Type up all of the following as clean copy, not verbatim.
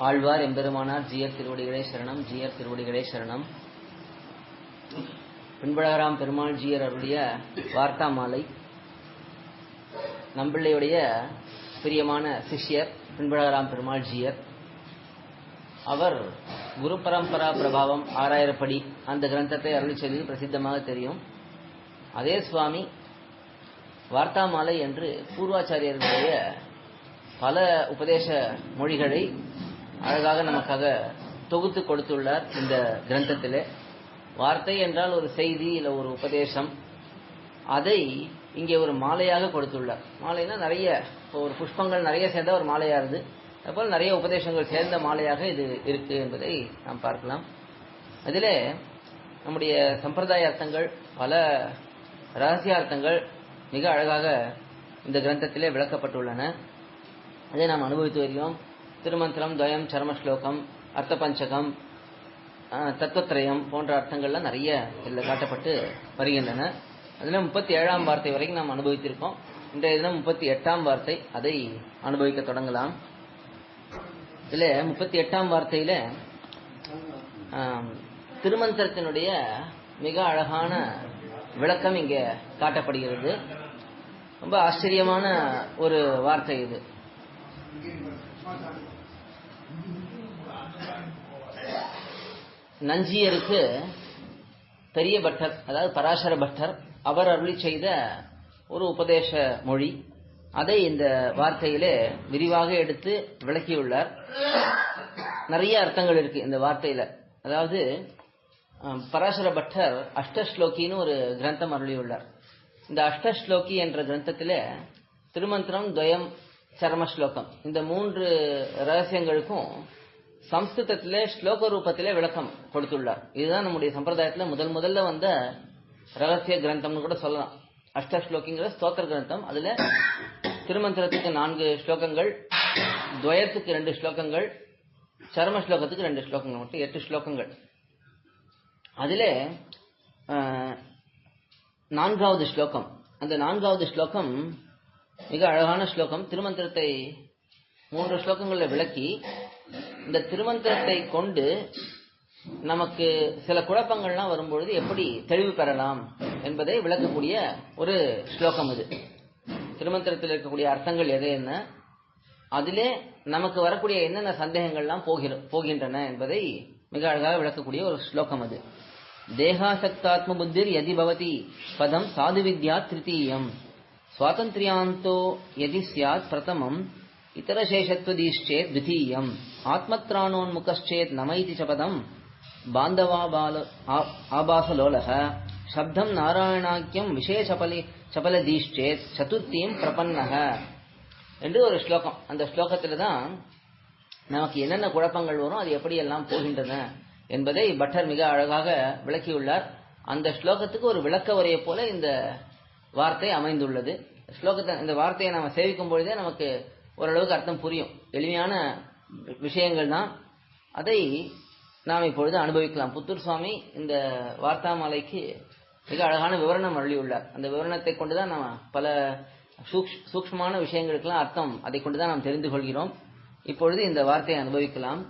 ஆழ்வார் எம்பெருமானார் ஜீயர் திருவடிகளே சரணம். ஜீயர் திருவடிகளே சரணம். பின்பழகராம் பெருமாள் ஜீயர் அவருடைய வார்த்தா மாலை நம்பிள்ளையுடைய பிரியமான சிஷ்யர் பின்பழகராம் பெருமாள் ஜீயர். அவர் குரு பரம்பரா பிரபாவம் 6000 படி அந்த கிரந்தத்தை அருளி செய்தது பிரசித்தமாக தெரியும். அதே சுவாமி வார்த்தா மாலை என்று பூர்வாச்சாரியர்களுடைய பல உபதேச மொழிகளை அழகாக நமக்காக தொகுத்து கொடுத்துள்ளார். இந்த கிரந்தத்திலே வார்த்தை என்றால் ஒரு செய்தி இல்லை ஒரு உபதேசம், அதை இங்கே ஒரு மாலையாக கொடுத்துள்ளார். மாலைனா நிறைய, ஒரு புஷ்பங்கள் நிறைய சேர்ந்த ஒரு மாலையாகுது, அதுபோல் நிறைய உபதேசங்கள் சேர்ந்த மாலையாக இது இருக்கு என்பதை நாம் பார்க்கலாம். அதிலே நம்முடைய சம்பிரதாய அர்த்தங்கள், பல ரகசியார்த்தங்கள் மிக அழகாக இந்த கிரந்தத்திலே விளக்கப்பட்டுள்ளன. அதை நாம் அனுபவித்து வருகிறோம். திருமந்திரம், துவயம், சர்மஸ்லோகம், அர்த்த பஞ்சகம், தத்துவத்திரயம் போன்ற அர்த்தங்கள்லாம் நிறைய இதில் காட்டப்பட்டு வருகின்றன. அதில் 37ஆம் வார்த்தை வரைக்கும் நாம் அனுபவித்திருக்கோம். இன்றைய தினம் 38ஆம் வார்த்தை, அதை அனுபவிக்க தொடங்கலாம். இதில் 38ஆம் வார்த்தையில திருமந்திரத்தினுடைய மிக அழகான விளக்கம் இங்கே காட்டப்படுகிறது. ரொம்ப ஆச்சரியமான ஒரு வார்த்தை இது. நஞ்சியருக்கு பெரிய பட்டர், அதாவது பராசர பட்டர், அவர் அருளி செய்த ஒரு உபதேச மொழி. அதை இந்த வார்த்தையிலே விரிவாக எடுத்து விளக்கியுள்ளார். நிறைய அர்த்தங்கள் இருக்கு இந்த வார்த்தையில. அதாவது பராசர பட்டர் அஷ்டஸ்லோகின்னு ஒரு கிரந்தம் அருளியுள்ளார். இந்த அஷ்டஸ்லோகி என்ற கிரந்தத்திலே திருமந்திரம், துவயம், சர்மஸ்லோகம் இந்த 3 ரகசியங்களுக்கும் சம்ஸ்கிருதத்திலே ஸ்லோக ரூபத்திலே விளக்கம் கொடுத்துள்ளார். இதுதான் நம்முடைய சம்பிரதாயத்தில் முதல்ல வந்த ரகசிய கிரந்தம்னு கூட சொல்லலாம். அஷ்டஸ்லோகிங்கிற ஸ்தோத்திர கிரந்தம். அதுல திருமந்திரத்துக்கு 4 ஸ்லோகங்கள், துவயத்துக்கு 2 ஸ்லோகங்கள், சர்ம ஸ்லோகத்துக்கு 2 ஸ்லோகங்கள், மட்டும் 8 ஸ்லோகங்கள். அதிலே 4வது ஸ்லோகம், அந்த 4வது ஸ்லோகம் மிக அழகான ஸ்லோகம். திருமந்திரத்தை 3 ஸ்லோகங்களில் விளக்கி இந்த திருமந்திரத்தை கொண்டு நமக்கு சில குழப்பங்கள்லாம் வரும்பொழுது எப்படி தெளிவு பெறலாம் என்பதை விளக்கக்கூடிய ஒரு ஸ்லோகம் இது. திருமந்திரத்தில் இருக்கக்கூடிய அர்த்தங்கள் எது என்ன, அதிலே நமக்கு வரக்கூடிய என்னென்ன சந்தேகங்கள்லாம் போகின்றன என்பதை மிக அழகாக விளக்கக்கூடிய ஒரு ஸ்லோகம் அது. தேகாசக்தாத்ம புத்திர் யதி பவதி பதம் சாது வித்யா திருத்தீயம் சுவாதந்திரியாந்தோ யதி ஸ்யாத் பிரதமம் இதரசேஷத்வதீஷ்சேத் த்விதீயம் ஆத்மத்ராணோன்முகச்சேத் நமைதி சபதம் பாந்தவா ஆபாசலோலக சப்தம் நாராயணாக்கியம் விஷயசபலதீஷ்சேத் சதுர்த்தியம் பிரபன்னக என்று ஒரு ஸ்லோகம். அந்த ஸ்லோகத்தில் தான் நமக்கு என்னென்ன குழப்பங்கள் வரும், அது எப்படியெல்லாம் போகின்றன என்பதை பட்டர் மிக அழகாக விளக்கியுள்ளார். அந்த ஸ்லோகத்துக்கு ஒரு விளக்க உரையை போல இந்த வார்த்தை அமைந்துள்ளது. ஸ்லோகத்தை, இந்த வார்த்தையை நாம் சேவிக்கும் பொழுதே நமக்கு ஓரளவுக்கு அர்த்தம் புரியும். எளிமையான விஷயங்கள் தான், அதை நாம் இப்பொழுது அனுபவிக்கலாம். புத்தூர் சுவாமி இந்த வார்த்தா மாலைக்கு மிக அழகான விவரணம் அருளியுள்ளார். அந்த விவரணத்தை கொண்டுதான் நாம் பல சூக்ஷ்மமான விஷயங்களுக்கெல்லாம் அர்த்தம் அதை கொண்டுதான் நாம் தெரிந்து கொள்கிறோம். இப்பொழுது இந்த வார்த்தையை அனுபவிக்கலாம்.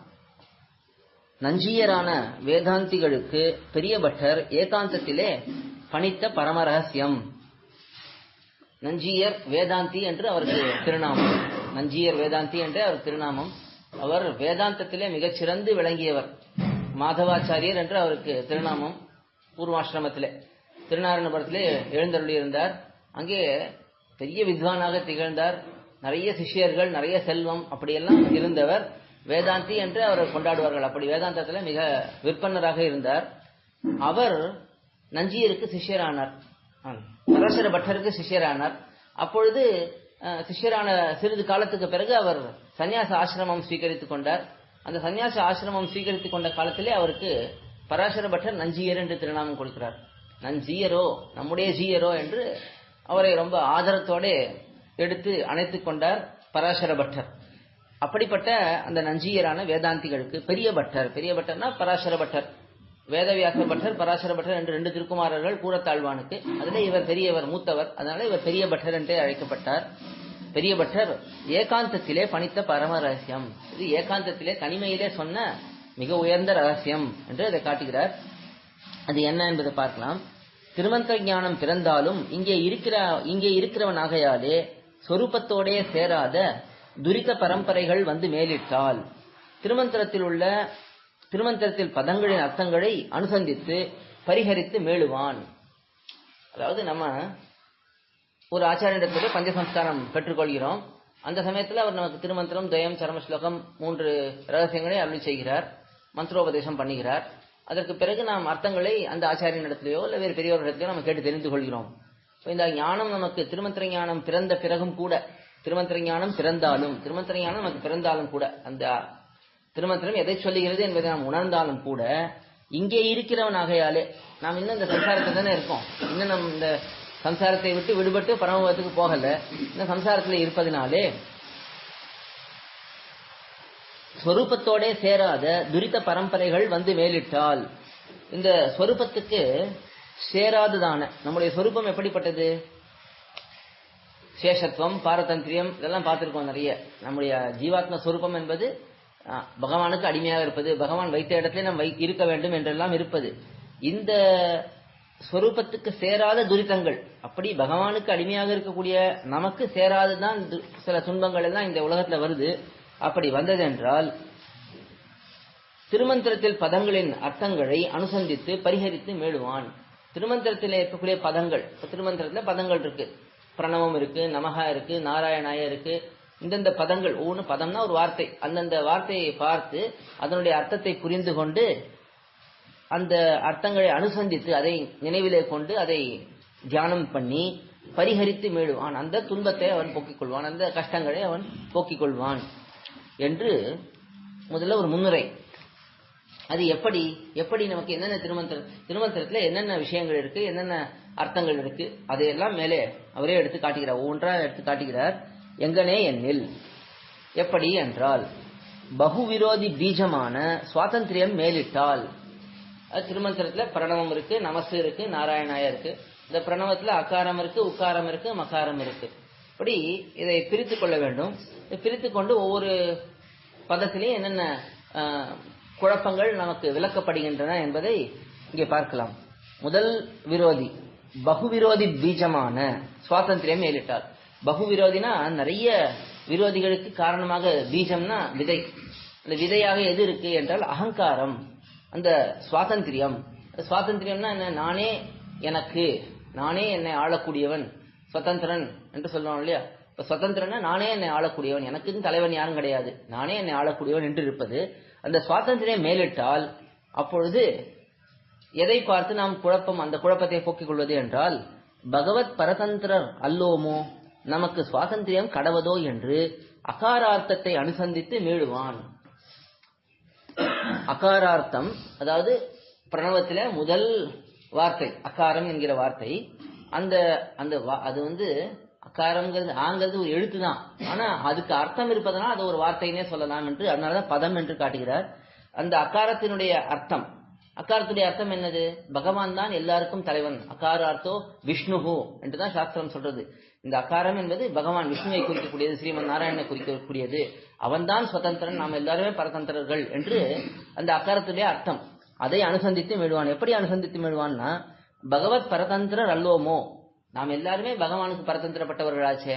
நஞ்சியரான வேதாந்திகளுக்கு பெரிய பட்டர் ஏகாந்தத்திலே பணித்த பரமரகசியம். நஞ்சியர் வேதாந்தி என்று அவருக்கு திருநாமம். நஞ்சியர் வேதாந்தி என்றே அவர் திருநாமம். அவர் வேதாந்தத்திலே மிகச்சிறந்து விளங்கியவர். மாதவாச்சாரியர் என்று அவருக்கு திருநாமம். பூர்வாசிரமத்திலே திருநாராயணபுரத்திலே எழுந்தருளியிருந்தார். அங்கே பெரிய வித்வானாக திகழ்ந்தார். நிறைய சிஷ்யர்கள், நிறைய செல்வம் அப்படியெல்லாம் இருந்தவர். வேதாந்தி என்று அவர் கொண்டாடுவார்கள். அப்படி வேதாந்தத்தில் மிக விற்பனராக இருந்தார். அவர் நஞ்சியருக்கு சிஷ்யரானார், பராசர பட்டருக்கு சிஷ்யரானார். அப்பொழுது சிஷ்யரான சிறிது காலத்துக்கு பிறகு அவர் சன்னியாச ஆசிரமம் ஸ்வீகரித்துக் கொண்டார். அந்த சன்னியாச ஆசிரமம் ஸ்வீகரித்துக் கொண்ட காலத்திலே அவருக்கு பராசர பட்டர் நஞ்சியர் என்று திருநாமம் கொடுக்கிறார். நஞ்சியரோ, நம்முடைய ஜீயரோ என்று அவரை ரொம்ப ஆதரத்தோட எடுத்து அணைத்துக் கொண்டார் பராசர பட்டர். அப்படிப்பட்ட அந்த நஞ்சியரான வேதாந்திகளுக்கு பெரிய பட்டர், பெரிய பட்டர்னா பராசர பட்டர், வேதவியாச பட்டர், பராசர பட்டர் என்று 2 திருக்குமாரர்கள் கூறத்தாழ்வானுக்கு. அதில் இவர் பெரியவர், மூத்தவர். அதனால இவர் பெரிய பட்டர் என்றே அழைக்கப்பட்டார். பெரிய பட்டர் ஏகாந்தத்திலே பணித்த பரம ரகசியம், இது ஏகாந்தத்திலே தனிமையிலே சொன்ன மிக உயர்ந்த ரகசியம் என்று அதை காட்டுகிறார். அது என்ன என்பதை பார்க்கலாம். திருமந்திர ஞானம் பிறந்தாலும் இங்கே இருக்கிறவனாகையாலே சொரூபத்தோடே சேராத துரித பரம்பரைகள் வந்து மேலிட்டால் திருமந்திரத்தில் பதங்களின் அர்த்தங்களை அனுசந்தித்து பரிஹரித்து மேலுவான். அதாவது நம்ம ஒரு ஆச்சாரியனிடத்திலே பஞ்சசம்ஸ்காரம் பெற்றுக்கொள்கிறோம். அந்த சமயத்தில் அவர் நமக்கு திருமந்திரம், துவயம், சரம ஸ்லோகம் 3 ரகசியங்களை அருள் செய்கிறார், மந்திரோபதேசம் பண்ணுகிறார். அதற்கு பிறகு நாம் அர்த்தங்களை அந்த ஆச்சாரியனிடத்திலேயோ இல்லை வேறு பெரியவர்களிடத்திலேயோ நம்ம கேட்டு தெரிந்து கொள்கிறோம். இந்த ஞானம் நமக்கு திருமந்திர ஞானம் பிறந்த பிறகும் கூட, திருமந்திர ஞானம் நமக்கு பிறந்தாலும் கூட, அந்த திருமந்திரம் எதை சொல்லுகிறது என்பதை நாம் உணர்ந்தாலும் கூட, இங்கே இருக்கிறவனாகையாலே நாம் இன்னும் இந்த சம்சாரத்தை தானே இருக்கோம். இன்னும் நம் இந்த சம்சாரத்தை விட்டு விடுபட்டு பரமபதத்துக்கு போகல. இந்த சம்சாரத்தில் இருப்பதினாலே ஸ்வரூபத்தோட சேராத துரித பரம்பரைகள் வந்து மேலிட்டால், இந்த ஸ்வரூபத்துக்கு சேராதுதான நம்முடைய ஸ்வரூபம் எப்படிப்பட்டது? சேஷத்துவம், பாரதந்திரியம், இதெல்லாம் பார்த்திருக்கோம் நிறைய. நம்முடைய ஜீவாத்ம ஸ்வரூபம் என்பது பகவானுக்கு அடிமையாக இருப்பது, பகவான் வைத்த இடத்துல நாம் இருக்க வேண்டும் என்றெல்லாம் இருப்பது. இந்த ஸ்வரூபத்துக்கு சேராத துரிதங்கள், அப்படி பகவானுக்கு அடிமையாக இருக்கக்கூடிய நமக்கு சேராதுதான் சில துன்பங்கள் எல்லாம் இந்த உலகத்துல வருது. அப்படி வந்ததென்றால் திருமந்திரத்தில் பதங்களின் அர்த்தங்களை அனுசந்தித்து பரிஹரித்து மேலுவான். திருமந்திரத்தில் இருக்கக்கூடிய பதங்கள், திருமந்திரத்துல பதங்கள் இருக்கு, பிரணவம் இருக்கு, நமகா இருக்கு, நாராயணாய இருக்கு. இந்தந்த பதங்கள், ஒவ்வொன்று பதம்னா ஒரு வார்த்தை, அந்தந்த வார்த்தையை பார்த்து அதனுடைய அர்த்தத்தை புரிந்து கொண்டு அந்த அர்த்தங்களை அனுசந்தித்து அதை நினைவிலே கொண்டு அதை தியானம் பண்ணி பரிஹரித்து மேலுவான். அந்த துன்பத்தை அவன் போக்கிக் கொள்வான், அந்த கஷ்டங்களை அவன் போக்கிக் கொள்வான் என்று முதல்ல ஒரு முன்னுரை. அது எப்படி நமக்கு என்னென்ன திருமந்திரத்துல என்னென்ன விஷயங்கள் இருக்கு, என்னென்ன அர்த்தங்கள் இருக்கு, அதையெல்லாம் மேலே அவரே எடுத்து காட்டுகிறார், ஒவ்வொன்றா எடுத்து காட்டுகிறார். எங்கனே என்னில் எப்படி என்றால் பகுவிரோதி பீஜமான சுவாதந்திரியம் மேலிட்டால், திருமந்திரத்துல பிரணவம் இருக்கு, நமசு இருக்கு, நாராயணாய இருக்கு. இந்த பிரணவத்துல அகாரம் இருக்கு, உக்காரம் இருக்கு, மகாரம் இருக்கு. இப்படி இதை பிரித்து கொள்ள வேண்டும். பிரித்து கொண்டு ஒவ்வொரு பதத்திலையும் என்னென்ன குழப்பங்கள் நமக்கு விளக்கப்படுகின்றன என்பதை இங்கே பார்க்கலாம். முதல் விரோதி பகுவிரோதி பீஜமான சுவாதந்திரியம் மேலிட்டால். பகுவிரோதினா நிறைய விரோதிகளுக்கு காரணமாக, பீஜம்னா விதை, அந்த விதையாக எது இருக்கு என்றால் அகங்காரம். அந்த சுவாதந்திரியம்னா என்ன? நானே என்னை ஆளக்கூடியவன், சுதந்திரன் என்று சொல்லுவோம் இல்லையா? இப்ப சுதந்திரன்னா நானே என்னை ஆளக்கூடியவன், எனக்குன்னு தலைவன் யாரும் கிடையாது, நானே என்னை ஆளக்கூடியவன் என்று இருப்பது. அந்த சுவாதந்திரியம் மேலிட்டால் அப்பொழுது எதை பார்த்து நாம் அந்த குழப்பத்தை போக்கிக் கொள்வது என்றால், பகவத் பரதந்திரர் அல்லோமோ, நமக்கு சுவாதந்திரியம் கடவதோ என்று அகாரார்த்தத்தை அனுசந்தித்து மீளுவான். அகாரார்த்தம், அதாவது பிரணவத்தில முதல் வார்த்தை அகாரம் என்கிற வார்த்தை, அது அகாரம்ங்கிறது ஆங்கிறது ஒரு எழுத்து தான், ஆனா அதுக்கு அர்த்தம் இருப்பதனால் அது ஒரு வார்த்தையினே சொல்லலாம் என்று, அதனாலதான் பதம் என்று காட்டுகிறார். அந்த அகாரத்தினுடைய அர்த்தம் என்னது? பகவான் தான் எல்லாருக்கும் தலைவன். அகாரார்த்தோ விஷ்ணுஹு என்றுதான் சாஸ்திரம் சொல்றது. இந்த அகாரம் என்பது பகவான் விஷ்ணுவை குறிக்கக்கூடியது, ஸ்ரீமன் நாராயணனை குறிக்கக்கூடியது. அவன்தான் சுதந்திரன், நாம் எல்லாருமே பரதந்திரர்கள் என்று அந்த அகாரத்துடைய அர்த்தம். அதை அனுசந்தித்து மீடுவான். எப்படி அனுசந்தித்து மீடுவான்னா, பகவத் பரதந்திரர் அல்லோமோ, நாம் எல்லாருமே பகவானுக்கு பரதந்திரப்பட்டவர்களாச்சே,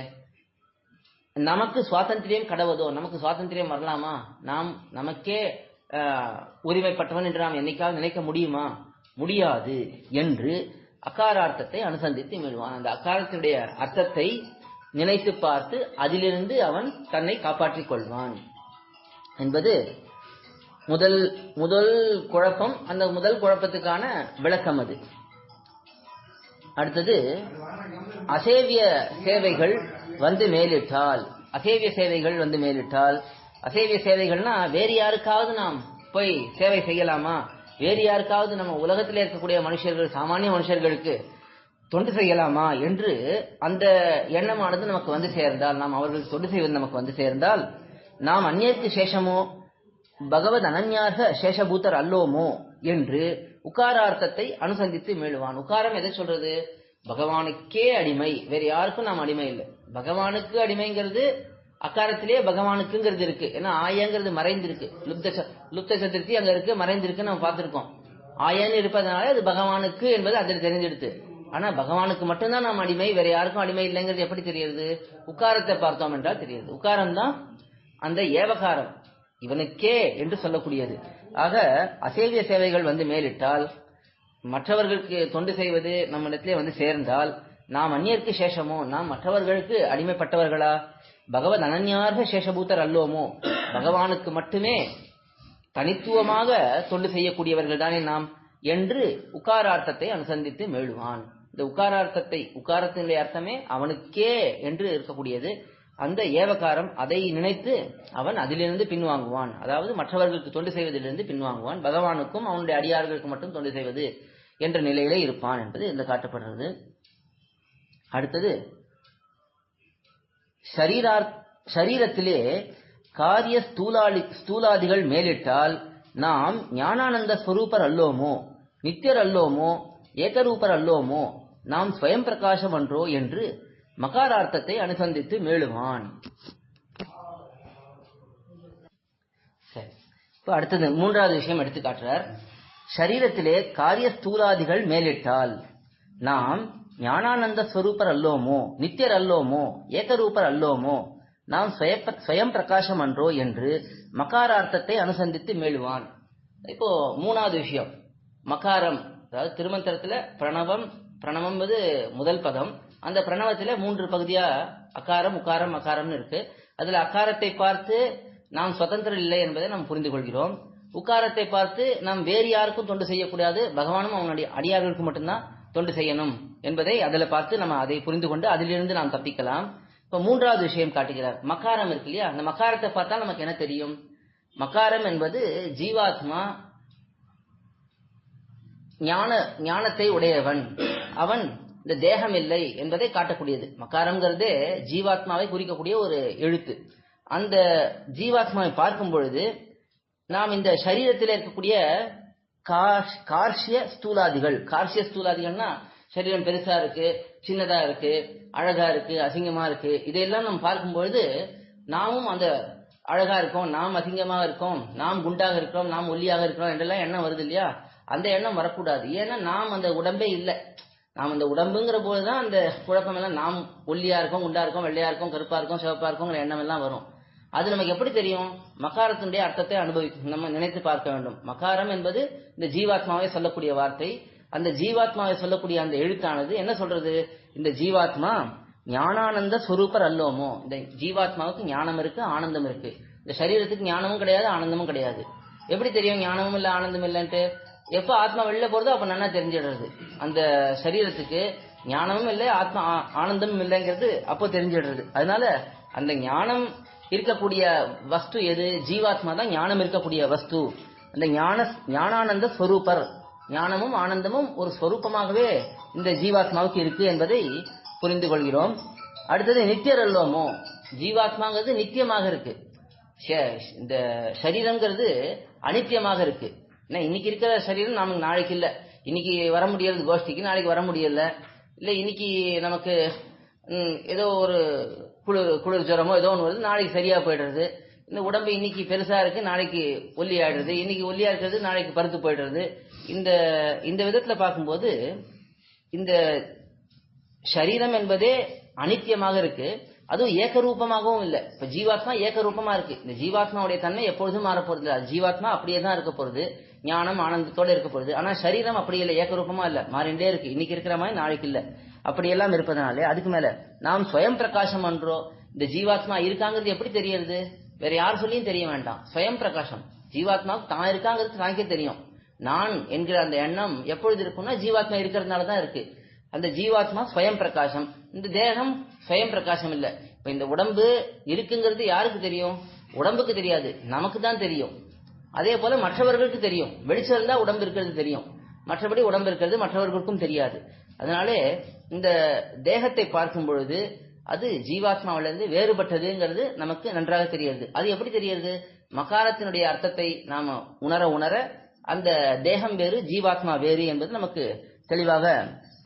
நமக்கு சுவாதந்திரியம் கடவதோ, நமக்கு சுவாதந்திரியம் வரலாமா, நாம் நமக்கே உரிமைப்பட்டவன் என்று நாம் என்னைக்காவது நினைக்க முடியுமா? முடியாது என்று அகாரார்த்தத்தை அனுசந்தித்து மீடுவான். அந்த அகாரத்தினுடைய அர்த்தத்தை நினைத்து பார்த்து அதிலிருந்து அவன் தன்னை காப்பாற்றிக் கொள்வான் என்பது முதல் குழப்பம். அந்த முதல் குழப்பத்துக்கான விளக்கம் அது. அடுத்தது அசேவிய சேவைகள் வந்து மேலிட்டால். அசேவிய சேவைகள்னா வேறு யாருக்காவது நாம் போய் சேவை செய்யலாமா, வேறு யாருக்காவது நம்ம உலகத்தில் இருக்கக்கூடிய மனுஷர்கள், சாமானிய மனுஷர்களுக்கு தொண்டு செய்யலாமா என்று அந்த எண்ணமானது நமக்கு வந்து சேர்ந்தால், நாம் அவர்களுக்கு தொண்டு செய்வது நமக்கு வந்து சேர்ந்தால், நாம் அந்நியர்க்கு சேஷமோ பகவத் அனன்யாக சேஷபூத்தர் அல்லோமோ என்று உக்காரார்த்தத்தை அனுசந்தித்து மேலுவான். உக்காரம் எதை சொல்றது? பகவானுக்கே அடிமை, வேற யாருக்கும் நாம் அடிமை இல்லை. பகவானுக்கு அடிமைங்கிறது அக்காரத்திலே பகவானுக்குங்கிறது இருக்கு. ஏன்னா ஆயங்கிறது மறைந்திருக்கு, லுப்த சதுர்த்தி அங்க இருக்கு, மறைந்திருக்கு நம்ம பார்த்திருக்கோம். ஆயன்னு இருப்பதனால அது பகவானுக்கு என்பது அதில் தெரிஞ்செடுத்து. ஆனா பகவானுக்கு மட்டும்தான் நாம் அடிமை, வேற யாருக்கும் அடிமை இல்லைங்கிறது எப்படி தெரியுது? உக்காரத்தை பார்த்தோம் என்றால் தெரியுது. உக்காரம் தான் அந்த ஏவகாரம், இவனுக்கே என்று சொல்லக்கூடியது. ஆக அசேவிய சேவைகள் மேலிட்டால், மற்றவர்களுக்கு தொண்டு செய்வது நம்மிடத்திலே சேர்ந்தால், நாம் அந்நியருக்கு சேஷமோ, நாம் மற்றவர்களுக்கு அடிமைப்பட்டவர்களா? பகவத் அனன்யார்க சேஷபூத்தர் அல்லோமோ, பகவானுக்கு மட்டுமே தனித்துவமாக தொண்டு செய்யக்கூடியவர்கள் தானே நாம் என்று உக்காரார்த்தத்தை அனுசந்தித்து மேழுவான். இந்த உக்காரார்த்தத்தை, உக்காரத்தினுடைய அர்த்தமே அவனுக்கே என்று இருக்கக்கூடியது. அந்த ஏவகாரம் அதை நினைத்து அவன் அதிலிருந்து பின்வாங்குவான். அதாவது மற்றவர்களுக்கு தொண்டு செய்வதிலிருந்து பின்வாங்குவான். பகவானுக்கும் அவனுடைய அடியார்களுக்கு மட்டும் தொண்டு செய்வது என்ற நிலையிலே இருப்பான் என்பது இந்த காட்டப்படுறது. அடுத்தது, சரீரத்திலே காரிய ஸ்தூலாதிகள் மேலிட்டால் நாம் ஞானானந்த ஸ்வரூபர் அல்லோமோ, நித்தியர் அல்லோமோ, ஏகரூபர் அல்லோமோ, நாம் ஸ்வயம் பிரகாசம் அன்றோ என்று மகாரார்த்தத்தை அனுசந்தித்து மேழுவான். சரி, இப்ப அடுத்தது மூன்றாவது விஷயம் எடுத்து காட்டுறார். சரீரத்திலே காரிய ஸ்தூலாதிகள் மேலிட்டால் நாம் ஞானானந்த ஸ்வரூபர் அல்லோமோ, நித்தியர் அல்லோமோ, ஏகரூபர் அல்லோமோ, நாம் ஸ்வயம் பிரகாசம் அன்றோ என்று மகாரார்த்தத்தை அனுசந்தித்து மேழுவான். இப்போ மூணாவது விஷயம் மகாரம். அதாவது திருமந்திரத்துல பிரணவம் முதல் பதம். அந்த பிரணவத்துல 3 பகுதியா அகாரம், உக்காரம், அகாரம்னு இருக்கு. அதுல அகாரத்தை பார்த்து நாம் சுதந்திரம் இல்லை என்பதை நாம் புரிந்து கொள்கிறோம். உக்காரத்தை பார்த்து நாம் வேறு யாருக்கும் தொண்டு செய்யக்கூடாது, பகவானும் அவனுடைய அடியார்களுக்கு மட்டும்தான் தொண்டு செய்யணும் என்பதை அதில் பார்த்து நம்ம அதை புரிந்து கொண்டு அதிலிருந்து நாம் தப்பிக்கலாம். இப்ப மூன்றாவது விஷயம் காட்டுகிறார். மகாரம் இருக்கு இல்லையா, அந்த மகாரத்தை பார்த்தா நமக்கு என்ன தெரியும்? மகாரம் என்பது ஜீவாத்மா ஞானத்தை உடையவன், அவன் இந்த தேகம் இல்லை என்பதை காட்டக்கூடியது. மகாரம்ங்கிறதே ஜீவாத்மாவை குறிக்கக்கூடிய ஒரு எழுத்து. அந்த ஜீவாத்மாவை பார்க்கும் பொழுது நாம் இந்த சரீரத்தில் இருக்கக்கூடிய கார்ஷிய ஸ்தூலாதிகள்னா சரீரம் பெருசா இருக்கு, சின்னதா இருக்கு, அழகா இருக்கு, அசிங்கமா இருக்கு, இதையெல்லாம் நாம் பார்க்கும்பொழுது நாமும் அந்த அழகா இருக்கோம், நாம் அசிங்கமா இருக்கோம், நாம் குண்டாக இருக்கிறோம், நாம் ஒல்லியாக இருக்கிறோம் என்றெல்லாம் எண்ணம் வருது இல்லையா? அந்த எண்ணம் வரக்கூடாது. ஏன்னா நாம் அந்த உடம்பே இல்லை. நாம் அந்த உடம்புங்கிற போதுதான் அந்த குழப்பம் எல்லாம், நாம் ஒல்லியா இருக்கோம், குண்டா இருக்கோம், வெள்ளையா இருக்கோம், கருப்பா இருக்கோம், சிவப்பா இருக்கோங்கிற எண்ணம் எல்லாம் வரும். அது நமக்கு எப்படி தெரியும்? மகாரத்தினுடைய அர்த்தத்தை நம்ம நினைத்து பார்க்க வேண்டும். மகாரம் என்பது இந்த ஜீவாத்மாவை சொல்லக்கூடிய வார்த்தை. அந்த ஜீவாத்மாவை சொல்லக்கூடிய அந்த எழுத்தானது என்ன சொல்றது? இந்த ஜீவாத்மா ஞானானந்த ஸ்வரூபர் அல்லோமோ, இந்த ஜீவாத்மாவுக்கு ஞானம் இருக்கு, ஆனந்தம் இருக்கு. இந்த சரீரத்துக்கு ஞானமும் கிடையாது, ஆனந்தமும் கிடையாது. எப்படி தெரியும் ஞானமும் இல்லை ஆனந்தம் இல்லைன்ட்டு? எப்ப ஆத்மா வெளில போறதோ அப்ப நல்லா தெரிஞ்சிடுறது. அந்த சரீரத்துக்கு ஞானமும் இல்லை, ஆத்மா ஆனந்தமும் இல்லைங்கிறது அப்போ தெரிஞ்சிடுறது. அதனால அந்த ஞானம் இருக்கக்கூடிய வஸ்து எது? ஜீவாத்மா தான் ஞானம் இருக்கக்கூடிய வஸ்து. அந்த ஞானானந்த ஸ்வரூபர், ஞானமும் ஆனந்தமும் ஒரு ஸ்வரூபமாகவே இந்த ஜீவாத்மாவுக்கு இருக்கு என்பதை புரிந்து கொள்கிறோம். அடுத்தது நித்தியர் அல்லோமோ, ஜீவாத்மாங்கிறது நித்தியமாக இருக்கு, இந்த சரீரம்ங்கிறது அனித்தியமாக இருக்கு. இன்னைக்கு இருக்கிற சரீரம் நமக்கு நாளைக்கு இல்லை. இன்னைக்கு வர முடியாது கோஷ்டிக்கு, நாளைக்கு வர முடியல, இல்லை இன்னைக்கு நமக்கு ஏதோ ஒரு குளிர் ஜுரமோ ஏதோ ஒன்று வருது, நாளைக்கு சரியா போயிடுறது. இந்த உடம்பு இன்னைக்கு பெருசா இருக்கு, நாளைக்கு ஒல்லி ஆயிடுறது, இன்னைக்கு ஒல்லியா இருக்கிறது நாளைக்கு பருத்து போயிடுறது. இந்த விதத்துல பார்க்கும்போது இந்த சரீரம் என்பதே அனித்தியமாக இருக்கு, அதுவும் ஏகரூபமாகவும் இல்லை. இப்ப ஜீவாத்மா ஏகரூபமா இருக்கு. இந்த ஜீவாத்மாவுடைய தன்மை எப்பொழுதும் மாறப்போறது இல்லை. ஜீவாத்மா அப்படியே தான் இருக்க போறது, ஞானம் ஆனந்தத்தோட இருக்க போறது. ஆனா சரீரம் அப்படி இல்லை, ஏகரூபமா இல்ல, மாறிண்டே இருக்கு. இன்னைக்கு இருக்கிற மாதிரி நாளைக்கு இல்ல, அப்படியெல்லாம் இருப்பதனாலே அதுக்கு மேல நாம் ஸ்வயம் பிரகாசம் அன்றோ, இந்த ஜீவாத்மா இருக்காங்கிறது எப்படி தெரியறது? வேற யார் சொல்லியும் தெரிய வேண்டாம். ஸ்வயம் பிரகாசம் ஜீவாத்மாவுக்கு தான் இருக்காங்கிறது தானே தெரியும். நான் என்கிற அந்த எண்ணம் எப்பொழுது இருக்கும்னா ஜீவாத்மா இருக்கிறதுனாலதான் இருக்கு. அந்த ஜீவாத்மா ஸ்வயம் பிரகாசம், இந்த தேகம் ஸ்வயம் பிரகாசம் இல்ல. இப்ப இந்த உடம்பு இருக்குங்கிறது யாருக்கு தெரியும்? உடம்புக்கு தெரியாது, நமக்கு தான் தெரியும். அதே போல மற்றவர்களுக்கு தெரியும். வெளிச்சம் இருந்தா உடம்பு இருக்கிறது தெரியும், மற்றபடி உடம்பு இருக்கிறது மற்றவர்களுக்கும் தெரியாது. அதனாலே இந்த தேகத்தை பார்க்கும் பொழுது அது ஜீவாத்மாவிலிருந்து வேறுபட்டதுங்கிறது நமக்கு நன்றாக தெரிகிறது. அது எப்படி தெரிகிறது? மகாரத்தினுடைய அர்த்தத்தை நாம உணர அந்த தேகம் வேறு, ஜீவாத்மா வேறு என்பது நமக்கு தெளிவாக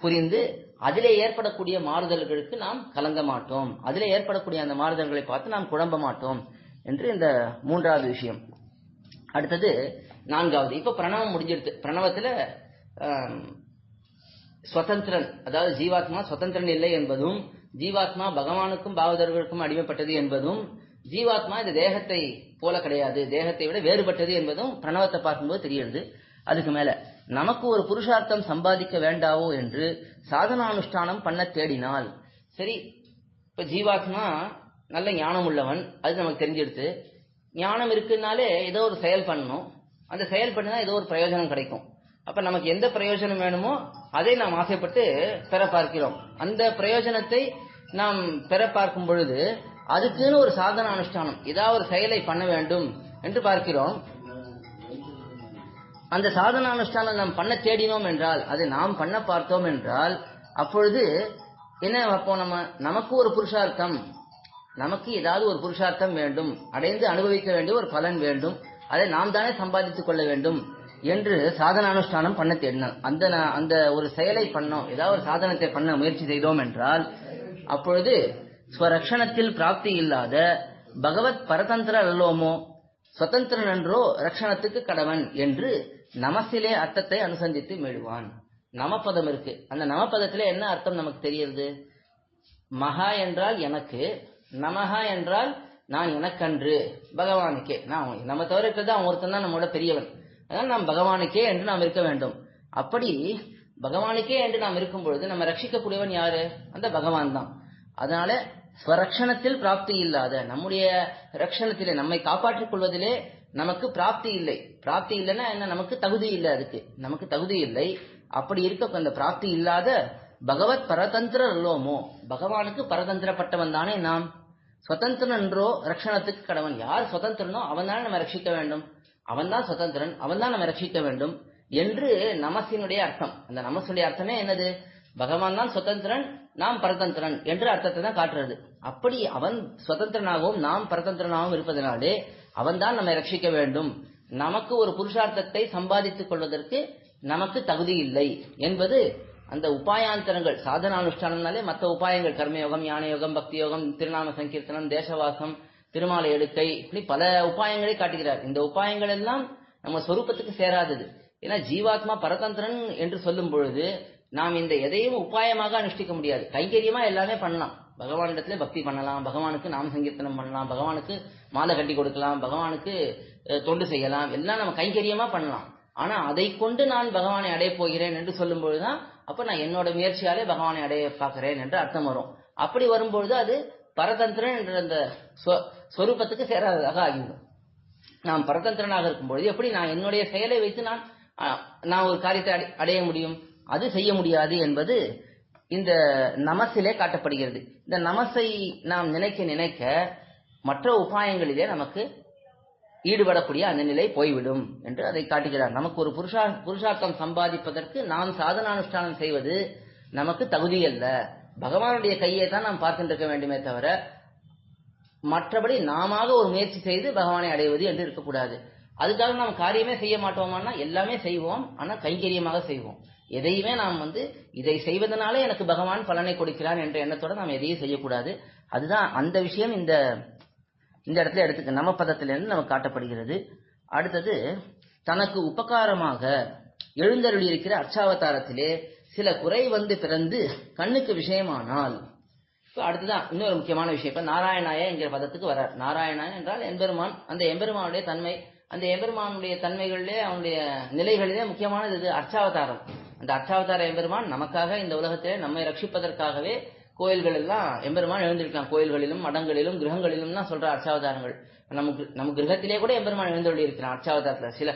புரிந்து அதிலே ஏற்படக்கூடிய மாறுதல்களுக்கு நாம் கலங்க மாட்டோம், அதிலே ஏற்படக்கூடிய அந்த மாறுதல்களை பார்த்து நாம் குழம்ப மாட்டோம் என்று இந்த மூன்றாவது விஷயம். அடுத்தது நான்காவது. இப்ப பிரணவம் முடிஞ்சிருது. பிரணவத்துல சுதந்திரன், அதாவது ஜீவாத்மா சுதந்திரன் இல்லை என்பதும், ஜீவாத்மா பகவானுக்கும் பாகவதர்களுக்கும் அடிமைப்பட்டது என்பதும், ஜீவாத்மா இந்த தேகத்தை போல கிடையாது, தேகத்தை விட வேறுபட்டது என்பதும் பிரணவத்தை பார்க்கும்போது தெரியுது. அதுக்கு மேல நமக்கு ஒரு புருஷார்த்தம் சம்பாதிக்க வேண்டாவோ என்று சாதனானுஷ்டானம் பண்ண தேடினால், சரி இப்ப ஜீவாத்மா நல்ல ஞானம் உள்ளவன், அது நமக்கு தெரிஞ்சிடுது. ஞானம் இருக்குனாலே ஏதோ ஒரு செயல் பண்ணணும், அந்த செயல் பண்ணினா ஏதோ ஒரு பிரயோஜனம் கிடைக்கும். அப்ப நமக்கு எந்த பிரயோஜனம் வேணுமோ அதை நாம் ஆசைப்பட்டு பெற பார்க்கிறோம். அந்த பிரயோஜனத்தை நாம் பெற பார்க்கும் பொழுது அதுக்குன்னு ஒரு சாதன அனுஷ்டானம், ஏதாவது ஒரு செயலை பண்ண வேண்டும் என்று பார்க்கிறோம். அந்த சாதன அனுஷ்டானம் நாம் பண்ண தேடினோம் என்றால், அதை நாம் பண்ண பார்த்தோம் என்றால், அப்பொழுது என்ன அப்போ நமக்கு ஒரு புருஷார்த்தம், நமக்கு ஏதாவது ஒரு புருஷார்த்தம் வேண்டும், அடைந்து அனுபவிக்க வேண்டிய ஒரு பலன் வேண்டும், அதை நாம் தானே சம்பாதித்துக் கொள்ள வேண்டும் என்று சாதன அனுஷ்டானம் பண்ண தேடினோம். அந்த ஒரு செயலை பண்ணோம், ஏதாவது ஒரு சாதனத்தை பண்ண முயற்சி செய்தோம் என்றால், அப்பொழுது ஸ்வரக்ஷணத்தில் பிராப்தி இல்லாத பகவத் பரதந்திர அல்லோமோ சுதந்திரன் என்றோ ரக்ஷணத்துக்கு கடவன் என்று நமசிலே அர்த்தத்தை அனுசந்தித்து மெழுவான். நமபதம் இருக்கு, அந்த நமபதத்திலே என்ன அர்த்தம் நமக்கு தெரியுது? மகா என்றால் எனக்கு, நமஹா என்றால் நான் எனக்கன்று, பகவானுக்கே. நான் நம்ம தவிர இருக்கிறது அவன் ஒருத்தன் தான் நம்மளோட பெரியவன், அதனால் நாம் பகவானுக்கே என்று நாம் இருக்க வேண்டும். அப்படி பகவானுக்கே என்று நாம் இருக்கும் பொழுது நம்ம ரட்சிக்கக்கூடியவன் யாரு? அந்த பகவான் தான். அதனால ஸ்வரக்ஷணத்தில் பிராப்தி இல்லாத, நம்முடைய ரட்சணத்திலே நம்மை காப்பாற்றிக் கொள்வதிலே நமக்கு பிராப்தி இல்லை. பிராப்தி இல்லைன்னா என்ன? நமக்கு தகுதி இல்லை, அதுக்கு நமக்கு தகுதி இல்லை. அப்படி இருக்க அந்த பிராப்தி இல்லாத பகவத் பரதந்திர அல்லோமோ, பகவானுக்கு பரதந்திரப்பட்டவன் தானே நாம். சுதந்திரன் என்றோ ரட்சணத்துக்கு கடவன். யார் சுதந்திரனோ அவன் தானே நம்ம ரட்சிக்க வேண்டும், அவன் தான் சுதந்திரன், அவன் தான் நம்ம ரட்சிக்க வேண்டும் என்று நமசினுடைய அர்த்தம். அந்த நமசுடைய அர்த்தமே என்னது? பகவான் தான் சுதந்திரன், நாம் பரதந்திரன் என்று அர்த்தத்தை தான் காட்டுறது. அப்படி அவன் சுதந்திரனாகவும் நாம் பரதந்திரனாகவும் இருப்பதனாலே அவன் தான் நம்மை ரட்சிக்க வேண்டும். நமக்கு ஒரு புருஷார்த்தத்தை சம்பாதித்துக் கொள்வதற்கு நமக்கு தகுதி இல்லை என்பது அந்த உபாயாந்தரங்கள். சாதனானுஷ்டானம்னாலே மற்ற உபாயங்கள், கர்மயோகம், ஞான யோகம், பக்தி யோகம், திருநாம சங்கீர்த்தனம், தேசவாசம், திருமாலை எடுக்கை, இப்படி பல உபாயங்களை காட்டுகிறார். இந்த உபாயங்கள் எல்லாம் நம்ம சொரூபத்துக்கு சேராதது. ஏன்னா ஜீவாத்மா பரதந்திரன் என்று சொல்லும் பொழுது நாம் இந்த எதையும் உபாயமாக அனுஷ்டிக்க முடியாது. கைங்கரியமா எல்லாமே பண்ணலாம், பகவானிடத்துல பக்தி பண்ணலாம், பகவானுக்கு நாம சங்கீர்த்தனம் பண்ணலாம், பகவானுக்கு மாலை கட்டி கொடுக்கலாம், பகவானுக்கு தொண்டு செய்யலாம், எல்லாம் நம்ம கைங்கரியமா பண்ணலாம். ஆனா அதை கொண்டு நான் பகவானை அடைய போகிறேன் என்று சொல்லும் பொழுதுதான் அப்ப நான் என்னோட முயற்சியாலே பகவானை அடைய பார்க்கிறேன் என்று அர்த்தம் வரும். அப்படி வரும்பொழுது அது பரதந்திரன் என்ற அந்த ஸ்வரூபத்துக்கு சேராததாக ஆகிவிடும். நாம் பரதந்திரனாக இருக்கும்பொழுது எப்படி நான் என்னுடைய செயலை வைத்து நான் ஒரு காரியத்தை அடைய முடியும்? அது செய்ய முடியாது என்பது இந்த நமசிலே காட்டப்படுகிறது. இந்த நமசை நாம் நினைக்க நினைக்க மற்ற உபாயங்களிலே நமக்கு ஈடுபடக்கூடிய அந்த நிலை போய்விடும் என்று அதை காட்டுகிறார். நமக்கு ஒரு புருஷார்த்தம் சம்பாதிப்பதற்கு நாம் சாதனானுஷ்டானம் செய்வது நமக்கு தகுதி அல்ல. பகவானுடைய கையை தான் நாம் பார்க்கின்றிருக்க வேண்டுமே தவிர மற்றபடி நாம ஒரு முயற்சி செய்து பகவானை அடைவது என்று இருக்கக்கூடாது. அதுக்காக நாம் காரியமே செய்ய மாட்டோமானா எல்லாமே செய்வோம், ஆனா கைங்கரியமாக செய்வோம். எதையுமே நாம் இதை செய்வதனாலே எனக்கு பகவான் பலனை கொடுக்கிறான் என்ற எண்ணத்தோட நாம் எதையும் செய்யக்கூடாது. அதுதான் அந்த விஷயம் இந்த இடத்துல எடுத்துக்க நம்ம பதத்திலிருந்து நமக்கு காட்டப்படுகிறது. அடுத்தது, தனக்கு உபகாரமாக எழுந்தருளி இருக்கிற அர்ச்சாவதாரத்திலே சில குறை பிறந்து கண்ணுக்கு விஷயமானால், அடுத்துதான் இன்னொரு முக்கியமான விஷயம். இப்ப நாராயணாய என்கிற பதத்துக்கு வர்றார். நாராயணாய என்றால் எம்பெருமான். அந்த எம்பெருமானுடைய தன்மை, அந்த எம்பெருமானுடைய தன்மைகளிலே அவனுடைய நிலைகளிலே முக்கியமானது இது அர்ச்சாவதாரம். அந்த அர்ச்சாவதார எம்பெருமான் நமக்காக இந்த உலகத்திலே நம்மை ரட்சிப்பதற்காகவே கோயில்கள் எல்லாம் எம்பெருமான் எழுந்திருக்கலாம். கோயில்களிலும் மடங்களிலும் கிரகங்களிலும் தான் சொல்ற அர்ச்சாவதாரங்கள். நம்ம கிரகத்திலே கூட எம்பெருமான் எழுந்தருளி இருக்கிறான். அர்ச்சாவதாரத்துல சில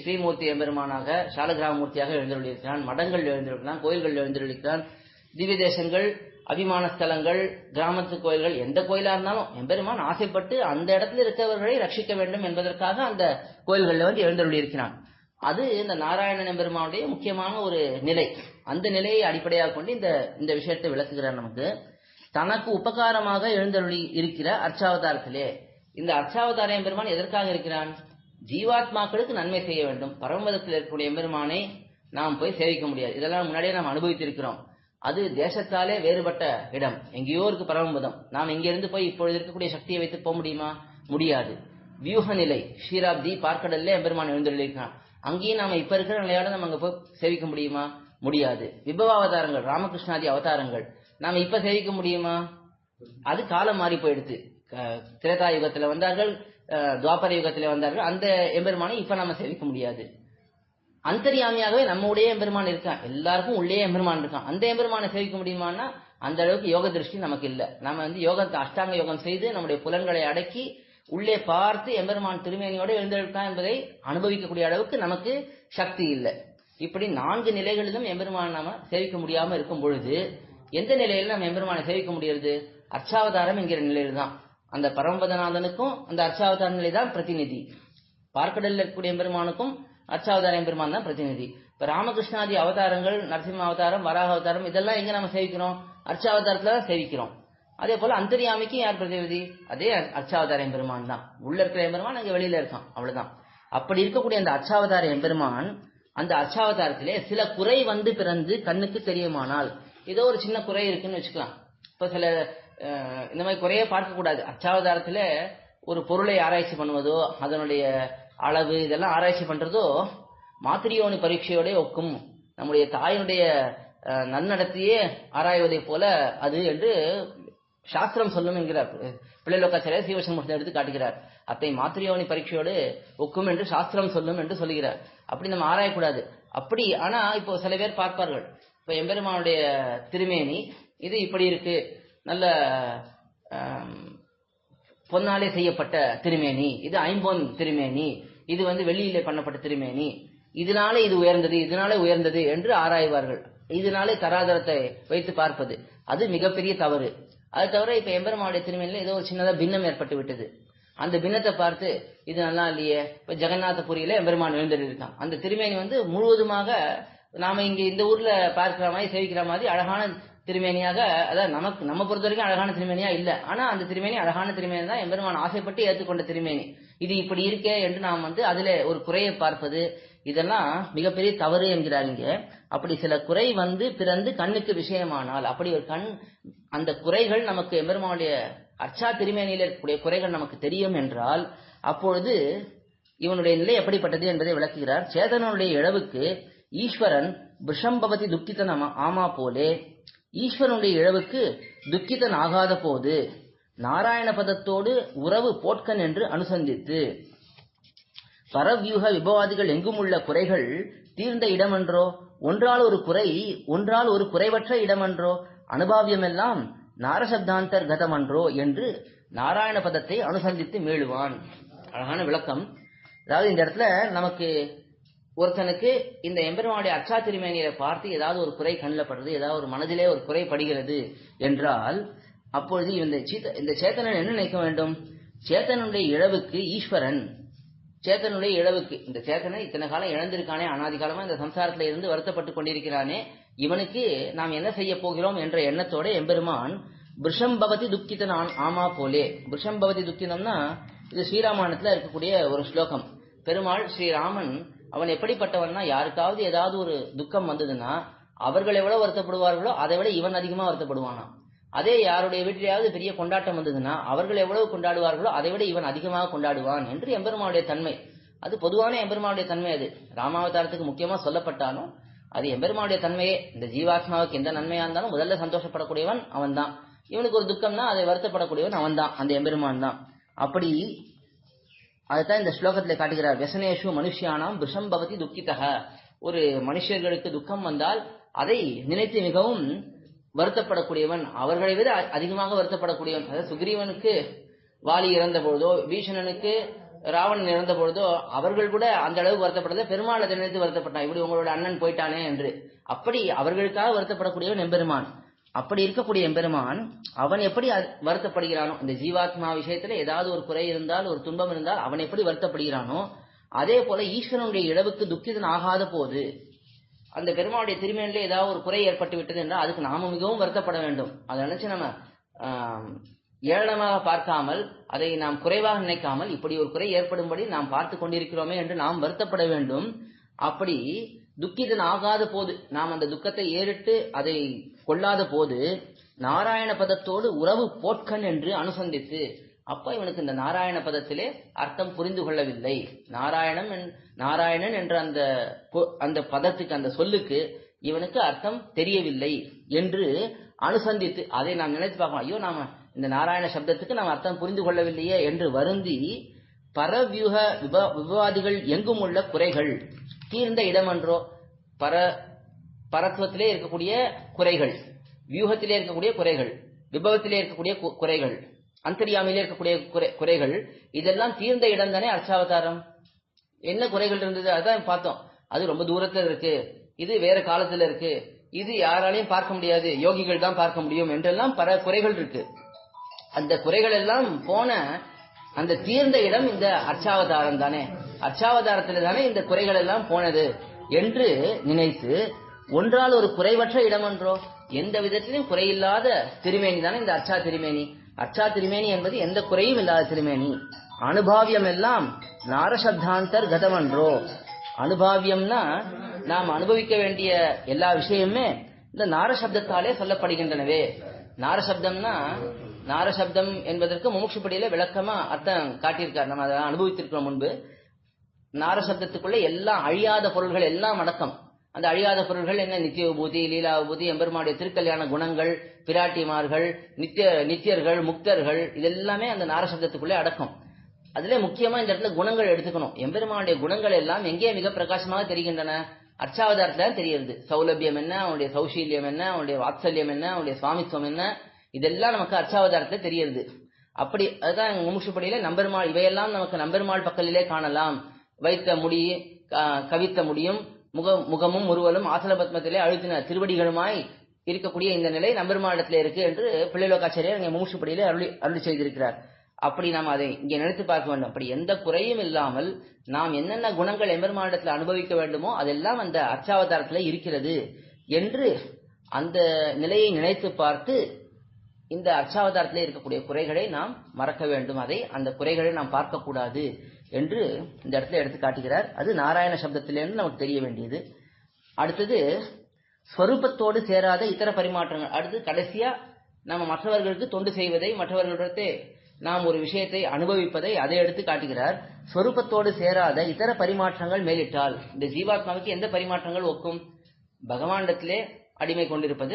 ஸ்ரீமூர்த்தி எம்பெருமானாக சாலகிராமூர்த்தியாக எழுந்தருளி இருக்கிறான், மடங்கள் எழுந்திருக்கிறான், கோயில்கள் எழுந்திருக்கிறான். திவ்ய தேசங்கள், அபிமான ஸ்தலங்கள், கிராமத்து கோயில்கள், எந்த கோயிலா இருந்தாலும் எம்பெருமான் ஆசைப்பட்டு அந்த இடத்துல இருக்கிறவர்களை ரட்சிக்க வேண்டும் என்பதற்காக அந்த கோயில்கள் எழுந்தருளி இருக்கிறான். அது இந்த நாராயணன் எம்பெருமானுடைய முக்கியமான ஒரு நிலை. அந்த நிலையை அடிப்படையாக கொண்டு இந்த விஷயத்தை விளக்குகிறார் நமக்கு. தனக்கு உபகாரமாக எழுந்தருளி இருக்கிற அர்ச்சாவதாரத்திலே, இந்த அர்ச்சாவதார எம்பெருமான் எதற்காக இருக்கிறான்? ஜீவாத்மாக்களுக்கு நன்மை செய்ய வேண்டும். பரமபதத்தில் இருக்கக்கூடிய எம்பெருமானை நாம் போய் சேவிக்க முடியாது. இதெல்லாம் முன்னாடியே நாம் அனுபவித்திருக்கிறோம். அது தேசத்தாலே வேறுபட்ட இடம், எங்கேயோ இருக்கு பரமபதம். நாம் இங்கிருந்து போய் இப்பொழுது இருக்கக்கூடிய சக்தியை வைத்து போக முடியுமா? முடியாது. வியூக நிலை ஷீராப்தி பார்க்கடல்ல எம்பெருமான் எழுந்துள்ளிருக்கான். அங்கேயும் நாம இப்ப இருக்கிற நிலையோட நம்ம அங்க போய் சேவிக்க முடியுமா? முடியாது. விபவ அவதாரங்கள், ராமகிருஷ்ணாதி அவதாரங்கள் நாம இப்ப சேவிக்க முடியுமா? அது காலம் மாறி போயிடுது. திரேதா யுகத்துல வந்தார்கள், துவாபர யுகத்துல வந்தார்கள். அந்த எம்பெருமானை இப்ப நாம சேவிக்க முடியாது. அந்தரியாமியாகவே நம்முடைய எம்பெருமான் இருக்கான், எல்லாருக்கும் உள்ளே எம்பெருமான் இருக்கான். அந்த எம்பெருமானை சேவிக்க முடியுமான்னா அந்த அளவுக்கு யோக திருஷ்டி நமக்கு இல்ல. நம்ம யோகத்தை அஷ்டாங்க யோகம் செய்து நம்முடைய புலன்களை அடக்கி உள்ளே பார்த்து எம்பெருமான் திருமேனியோட எழுந்திருக்கான் என்பதை அனுபவிக்கக்கூடிய அளவுக்கு நமக்கு சக்தி இல்லை. இப்படி 4 நிலைகளிலும் எம்பெருமான் நாம சேவிக்க முடியாம இருக்கும் பொழுது எந்த நிலையில நம்ம எம்பெருமானை சேவிக்க முடியாது? அர்ச்சாவதாரம் என்கிற நிலையில தான். அந்த பரமபதநாதனுக்கும் அந்த அர்ச்சாவதார நிலை தான் பிரதிநிதி. பார்க்கடலில் இருக்கக்கூடிய எம்பெருமானுக்கும் அர்ச்சாவதார எம்பெருமான் தான் பிரதிநிதி. இப்ப ராமகிருஷ்ணாதி அவதாரங்கள், நரசிம்ம அவதாரம், வராக அவதாரம் இதெல்லாம் எங்க நம்ம சேவிக்கிறோம்? அர்ச்சாவதாரத்துல தான் சேவிக்கிறோம். அதே போல அந்தரியாமிக்கு யார் பிரதிநிதி? அதே அர்ச்சாவதார எம்பெருமான் தான். உள்ள இருக்கிற எம்பெருமான் அங்க வெளியில இருக்கான், அவ்வளவுதான். அப்படி இருக்கக்கூடிய அந்த அர்ச்சாவதார எம்பெருமான் அந்த அர்ச்சாவதாரத்திலே சில குறை வந்து பிறந்து கண்ணுக்கு தெரியுமானால், ஏதோ ஒரு சின்ன குறை இருக்குன்னு வச்சுக்கலாம். இப்ப சில இந்த மாதிரி குறைய பார்க்க கூடாது. அர்ச்சாவதாரத்துல ஒரு பொருளை ஆராய்ச்சி பண்ணுவதோ அதனுடைய அளவு இதெல்லாம் ஆராய்ச்சி பண்றதோ மாத்திரியோனி பரீட்சையோட ஒக்கும். நம்முடைய தாயினுடைய நன்னடத்தையே ஆராய்வதை போல அது என்று சாஸ்திரம் சொல்லும் என்கிறார். பிள்ளைலோக்காச்சாரியார் சீவசண்முகத்தை எடுத்து காட்டுகிறார். அத்தை மாத்திரியோனி பரீட்சையோடு ஒக்கும் என்று சாஸ்திரம் சொல்லும் என்று சொல்லுகிறார். அப்படி நம்ம ஆராயக்கூடாது. அப்படி ஆனா இப்போ சில பேர் பார்ப்பார்கள், இப்ப எம்பெருமானுடைய திருமேனி இது இப்படி இருக்கு, நல்ல பொன்னாலே செய்யப்பட்ட திருமேனி, இது ஐம்பொன் திருமேனி, இது வெள்ளியிலே பண்ணப்பட்ட திருமேனி, இதனாலே இது உயர்ந்தது, இதனாலே உயர்ந்தது என்று ஆராய்வார்கள். இதனாலே தராதரத்தை வைத்து பார்ப்பது அது மிகப்பெரிய தவறு. அது தவிர இப்ப எம்பெருமானுடைய திருமேனில ஏதோ ஒரு சின்னதா பின்னம் ஏற்பட்டு விட்டது. அந்த பின்னத்தை பார்த்து இது நல்லா இல்லையே, இப்ப ஜெகநாதபுரியில எம்பெருமான் எழுந்திருக்கான். அந்த திருமேனி முழுவதுமாக நாம இங்க இந்த ஊர்ல பார்க்கிற மாதிரி சேவிக்கிற மாதிரி அழகான திருமேனியாக, அதாவது நமக்கு நம்ம பொறுத்த வரைக்கும் அழகான திருமேனியா இல்ல. ஆனா அந்த திருமேனி அழகான திருமேனி தான், எம்பெருமான் ஆசைப்பட்டு ஏற்றுக்கொண்ட திருமேனி. இது இப்படி இருக்கே என்று நாம் அதுல ஒரு குறையை பார்ப்பது இதெல்லாம் மிகப்பெரிய தவறு என்கிறார் இங்க. அப்படி சில குறை பிறந்து கண்ணுக்கு விஷயமானால், அப்படி ஒரு அந்த குறைகள் நமக்கு எம்பெருமானுடைய அர்ச்சா திருமேனியில இருக்கக்கூடிய குறைகள் நமக்கு தெரியும் என்றால் அப்பொழுது இவனுடைய நிலை எப்படிப்பட்டது என்பதை விளக்குகிறார். சேதனுடைய இழவுக்கு ஈஸ்வரன் விஷம்பவதி துக்கிதன் ஆமா போலே, ஈஸ்வரனுடைய இழவுக்கு துக்கிதன் ஆகாத போது நாராயண பதத்தோடு உறவு போட்கன் என்று அனுசந்தித்து, பரவியூக விபவாதிகள் எங்கும் உள்ள குறைகள் தீர்ந்த இடமன்றோ, ஒன்றால் ஒரு குறை, ஒன்றால் ஒரு குறைவற்ற இடமன்றோ, அனுபாவியமெல்லாம் நாரசப்தாந்தர் கதமன்றோ என்று நாராயண பதத்தை அனுசந்தித்து மீளுவான். அழகான விளக்கம். அதாவது இந்த இடத்துல நமக்கு ஒருத்தனுக்கு இந்த எம்பெருமானுடைய அர்ச்சா திருமேனியை பார்த்து ஏதாவது ஒரு குறை கண்ணில் படுறது, ஏதாவது ஒரு மனதிலே ஒரு குறை படுகிறது என்றால் அப்பொழுது இந்த சேத்தனன் என்ன நினைக்க வேண்டும்? சேத்தனுடைய இழவுக்கு ஈஸ்வரன், சேத்தனுடைய இழவுக்கு, இந்த சேத்தனை இத்தனை காலம் இழந்திருக்கானே, அனாதி காலமா இந்த சம்சாரத்துல இருந்து வருத்தப்பட்டு கொண்டிருக்கிறானே, இவனுக்கு நாம் என்ன செய்ய போகிறோம் என்ற எண்ணத்தோட எம்பெருமான் விஷம்பவதி துக்கிதன் ஆமா போலே. விஷம்பவதி துக்கிதம்னா இது ஸ்ரீராமாயணத்துல இருக்கக்கூடிய ஒரு ஸ்லோகம். பெருமாள் ஸ்ரீராமன் அவன் எப்படிப்பட்டவன்னா, யாருக்காவது ஏதாவது ஒரு துக்கம் வந்ததுன்னா அவர்கள் எவ்வளவு வருத்தப்படுவார்களோ அதை விட இவன் அதிகமா வருத்தப்படுவானா. அதே யாருடைய வீட்டிலேயாவது பெரிய கொண்டாட்டம் வந்ததுன்னா அவர்கள் எவ்வளவு கொண்டாடுவார்களோ அதை விட இவன் அதிகமாக கொண்டாடுவான் என்று எம்பெருமானுடைய தன்மை. அது பொதுவான எம்பெருமானுடைய தன்மை. அது ராமாவதாரத்துக்கு முக்கியமா சொல்லப்பட்டாலும் அது எம்பெருமானுடைய தன்மையே. இந்த ஜீவாத்மாவுக்கு எந்த நன்மையா இருந்தாலும் முதல்ல சந்தோஷப்படக்கூடியவன் அவன் தான். இவனுக்கு ஒரு துக்கம்னா அதை வருத்தப்படக்கூடியவன் அவன் தான், அந்த எம்பெருமான் தான். அப்படி அதுதான் இந்த ஸ்லோகத்துல காட்டுகிறார். வெசனேஷு மனுஷியானாம் விஷம்பவதி துக்கிதக. ஒரு மனுஷர்களுக்கு துக்கம் வந்தால் அதை நினைத்து மிகவும் வருத்தப்படக்கூடியவன், அவர்களை விட அதிகமாக வருத்தப்படக்கூடியவன். அதாவது சுக்ரீவனுக்கு வாலி இறந்த பொழுதோ, பீஷணனுக்கு ராவணன் இறந்த பொழுதோ அவர்கள் கூட அந்த அளவுக்கு வருத்தப்பட்டதை பெருமாள் அதை நினைத்து வருத்தப்பட்டான், இப்படி உங்களோட அண்ணன் போயிட்டானே என்று. அப்படி அவர்களுக்காக வருத்தப்படக்கூடியவன் எம்பெருமான். அப்படி இருக்கக்கூடிய எம்பெருமான் அவன் எப்படி வருத்தப்படுகிறானோ, இந்த ஜீவாத்மா விஷயத்துல ஏதாவது ஒரு குறை இருந்தால், ஒரு துன்பம் இருந்தால் அவன் எப்படி வருத்தப்படுகிறானோ, அதே போல ஈஸ்வரனுடைய இழவுக்கு துக்கிதன் ஆகாத போது அந்த பெருமாளுடைய திருமேனிலே ஏதாவது ஒரு குறை ஏற்பட்டு விட்டது என்றால் அதுக்கு நாம மிகவும் வருத்தப்பட வேண்டும். அதை நினைச்சு நம்ம ஏளனமாக பார்க்காமல், அதை நாம் குறைவாக நினைக்காமல், இப்படி ஒரு குறை ஏற்படும்படி நாம் பார்த்து கொண்டிருக்கிறோமே என்று நாம் வருத்தப்பட வேண்டும். அப்படி துக்கிதன் ஆகாத போது நாம் அந்த துக்கத்தை ஏறிட்டு அதை கொள்ளாத போது நாராயண பதத்தோடு உறவு போட்கண் என்று அனுசந்தித்து, அப்ப இவனுக்கு இந்த நாராயண பதத்திலே அர்த்தம் புரிந்து கொள்ளவில்லை. நாராயணன் என்ற அந்த பதத்துக்கு, அந்த சொல்லுக்கு இவனுக்கு அர்த்தம் தெரியவில்லை என்று அனுசந்தித்து, அதை நாம் நினைத்து பார்க்கலாம். ஐயோ, நாம இந்த நாராயண சப்தத்துக்கு நாம் அர்த்தம் புரிந்து கொள்ளவில்லையே என்று வருந்தி, பரவியூக விவாதிகள் எங்கும் உள்ள குறைகள் தீர்ந்த இடமன்றோ. பரத்துவத்திலே இருக்கக்கூடிய குறைகள், வியூகத்திலே இருக்கக்கூடிய குறைகள், விபவத்திலே இருக்கக்கூடிய குறைகள், அந்தரியாமிலே இருக்கக்கூடிய குறைகள், இதெல்லாம் தீர்ந்த இடம் தானே அர்ச்சாவதாரம். என்ன குறைகள் இருந்தது அதான் பார்த்தோம். அது ரொம்ப தூரத்துல இருக்கு, இது வேற காலத்துல இருக்கு, இது யாராலையும் பார்க்க முடியாது, யோகிகள் தான் பார்க்க முடியும் என்றெல்லாம் பல குறைகள் இருக்கு. அந்த குறைகள் எல்லாம் போன அந்த தீர்ந்த இடம் இந்த அர்ச்சாவதாரம் தானே. அர்ச்சாவதாரத்துல தானே இந்த குறைகள் எல்லாம் போனது என்று நினைத்து, ஒன்றால் ஒரு குறைவற்ற இடம் என்றோ, எந்த விதத்திலும் குறையில்லாத திருமேனி தானே இந்த அர்ச்சா திருமேனி. அர்ச்சா திருமேனி என்பது எந்த குறையும் இல்லாத திருமேனி. அனுபாவியம் எல்லாம் நாரசப்தாந்தர் கதமன்றோ. அனுபாவியம்னா நாம் அனுபவிக்க வேண்டிய எல்லா விஷயமுமே இந்த நாரசப்தத்தாலே சொல்லப்படுகின்றனவே. நாரசப்தம்னா, நாரசப்தம் என்பதற்கு முமுட்சுப்படியில விளக்கமா அர்த்தம் காட்டியிருக்கார். நம்ம அதை அனுபவித்திருக்கிறோம் முன்பு. நாரசப்தத்துக்குள்ள எல்லாம் அழியாத பொருள்கள் எல்லாம் அடக்கம். அந்த அழியாத பொருள்கள் என்ன? நித்திய விபூதி, லீலா விபூதி, எம்பெருமானுடைய திருக்கல்யாண குணங்கள், பிராட்டிமார்கள், நித்தியர்கள், முக்தர்கள், இதெல்லாமே அந்த நாரசப்தத்துக்குள்ளே அடக்கம். அதுல முக்கியமா இந்த இடத்துல குணங்கள் எடுத்துக்கணும். எம்பெருமானுடைய குணங்கள் எல்லாம் எங்கே மிக பிரகாசமாக தெரிகின்றன? அர்ச்சாவதாரத்துல தெரியுது. சௌலபியம் என்ன, அவனுடைய சௌசீல்யம் என்ன, அவனுடைய வாத்சல்யம் என்ன, அவனுடைய சுவாமித்துவம் என்ன, இதெல்லாம் நமக்கு அர்ச்சாவதாரத்துல தெரியுது. அப்படி அதுதான் முமுட்சுப்படியில நம்பெருமாள், இவையெல்லாம் நமக்கு நம்பெருமாள் பக்கலிலே காணலாம். வைத்த முடி, கவித்த முடியும், முகமும் உருவலும் ஆசல பத்மத்திலே அழுத்தின திருவடிகளுமாய் இருக்கக்கூடிய இந்த நிலை நம்பெருமாளிடத்துல இருக்கு என்று பிள்ளைலோகாச்சாரியர் இங்கே முமுட்சுப்படியிலே அருளி செய்திருக்கிறார். அப்படி நாம் அதை இங்கே நினைத்து பார்க்க வேண்டும். அப்படி எந்த குறையும் இல்லாமல் நாம் என்னென்ன குணங்கள் எம்பெருமானிடத்தில் அனுபவிக்க வேண்டுமோ அதெல்லாம் அந்த அர்ச்சாவதாரத்தில் இருக்கிறது என்று அந்த நிலையை நினைத்து பார்த்து, இந்த அர்ச்சாவதாரத்தில் இருக்கக்கூடிய குறைகளை நாம் மறக்க வேண்டும், அந்த குறைகளை நாம் பார்க்கக்கூடாது என்று இந்த இடத்துல எடுத்து காட்டுகிறார். அது நாராயண சப்தத்திலிருந்து நமக்கு தெரிய வேண்டியது. அடுத்தது ஸ்வரூபத்தோடு சேராத இதர பரிமாற்றங்கள். அடுத்து கடைசியா நம்ம மற்றவர்களுக்கு தொண்டு செய்வதை, மற்றவர்களிடத்தே நாம் ஒரு விஷயத்தை அனுபவிப்பதை அதை எடுத்து காட்டுகிறார். ஸ்வரூபத்தோடு சேராத இதர பரிமாற்றங்கள் மேலிட்டால் இந்த ஜீவாத்மாவுக்கு எந்த பரிமாற்றங்கள் ஒக்கும்? பகவானிடத்திலே அடிமை கொண்டிருப்பது,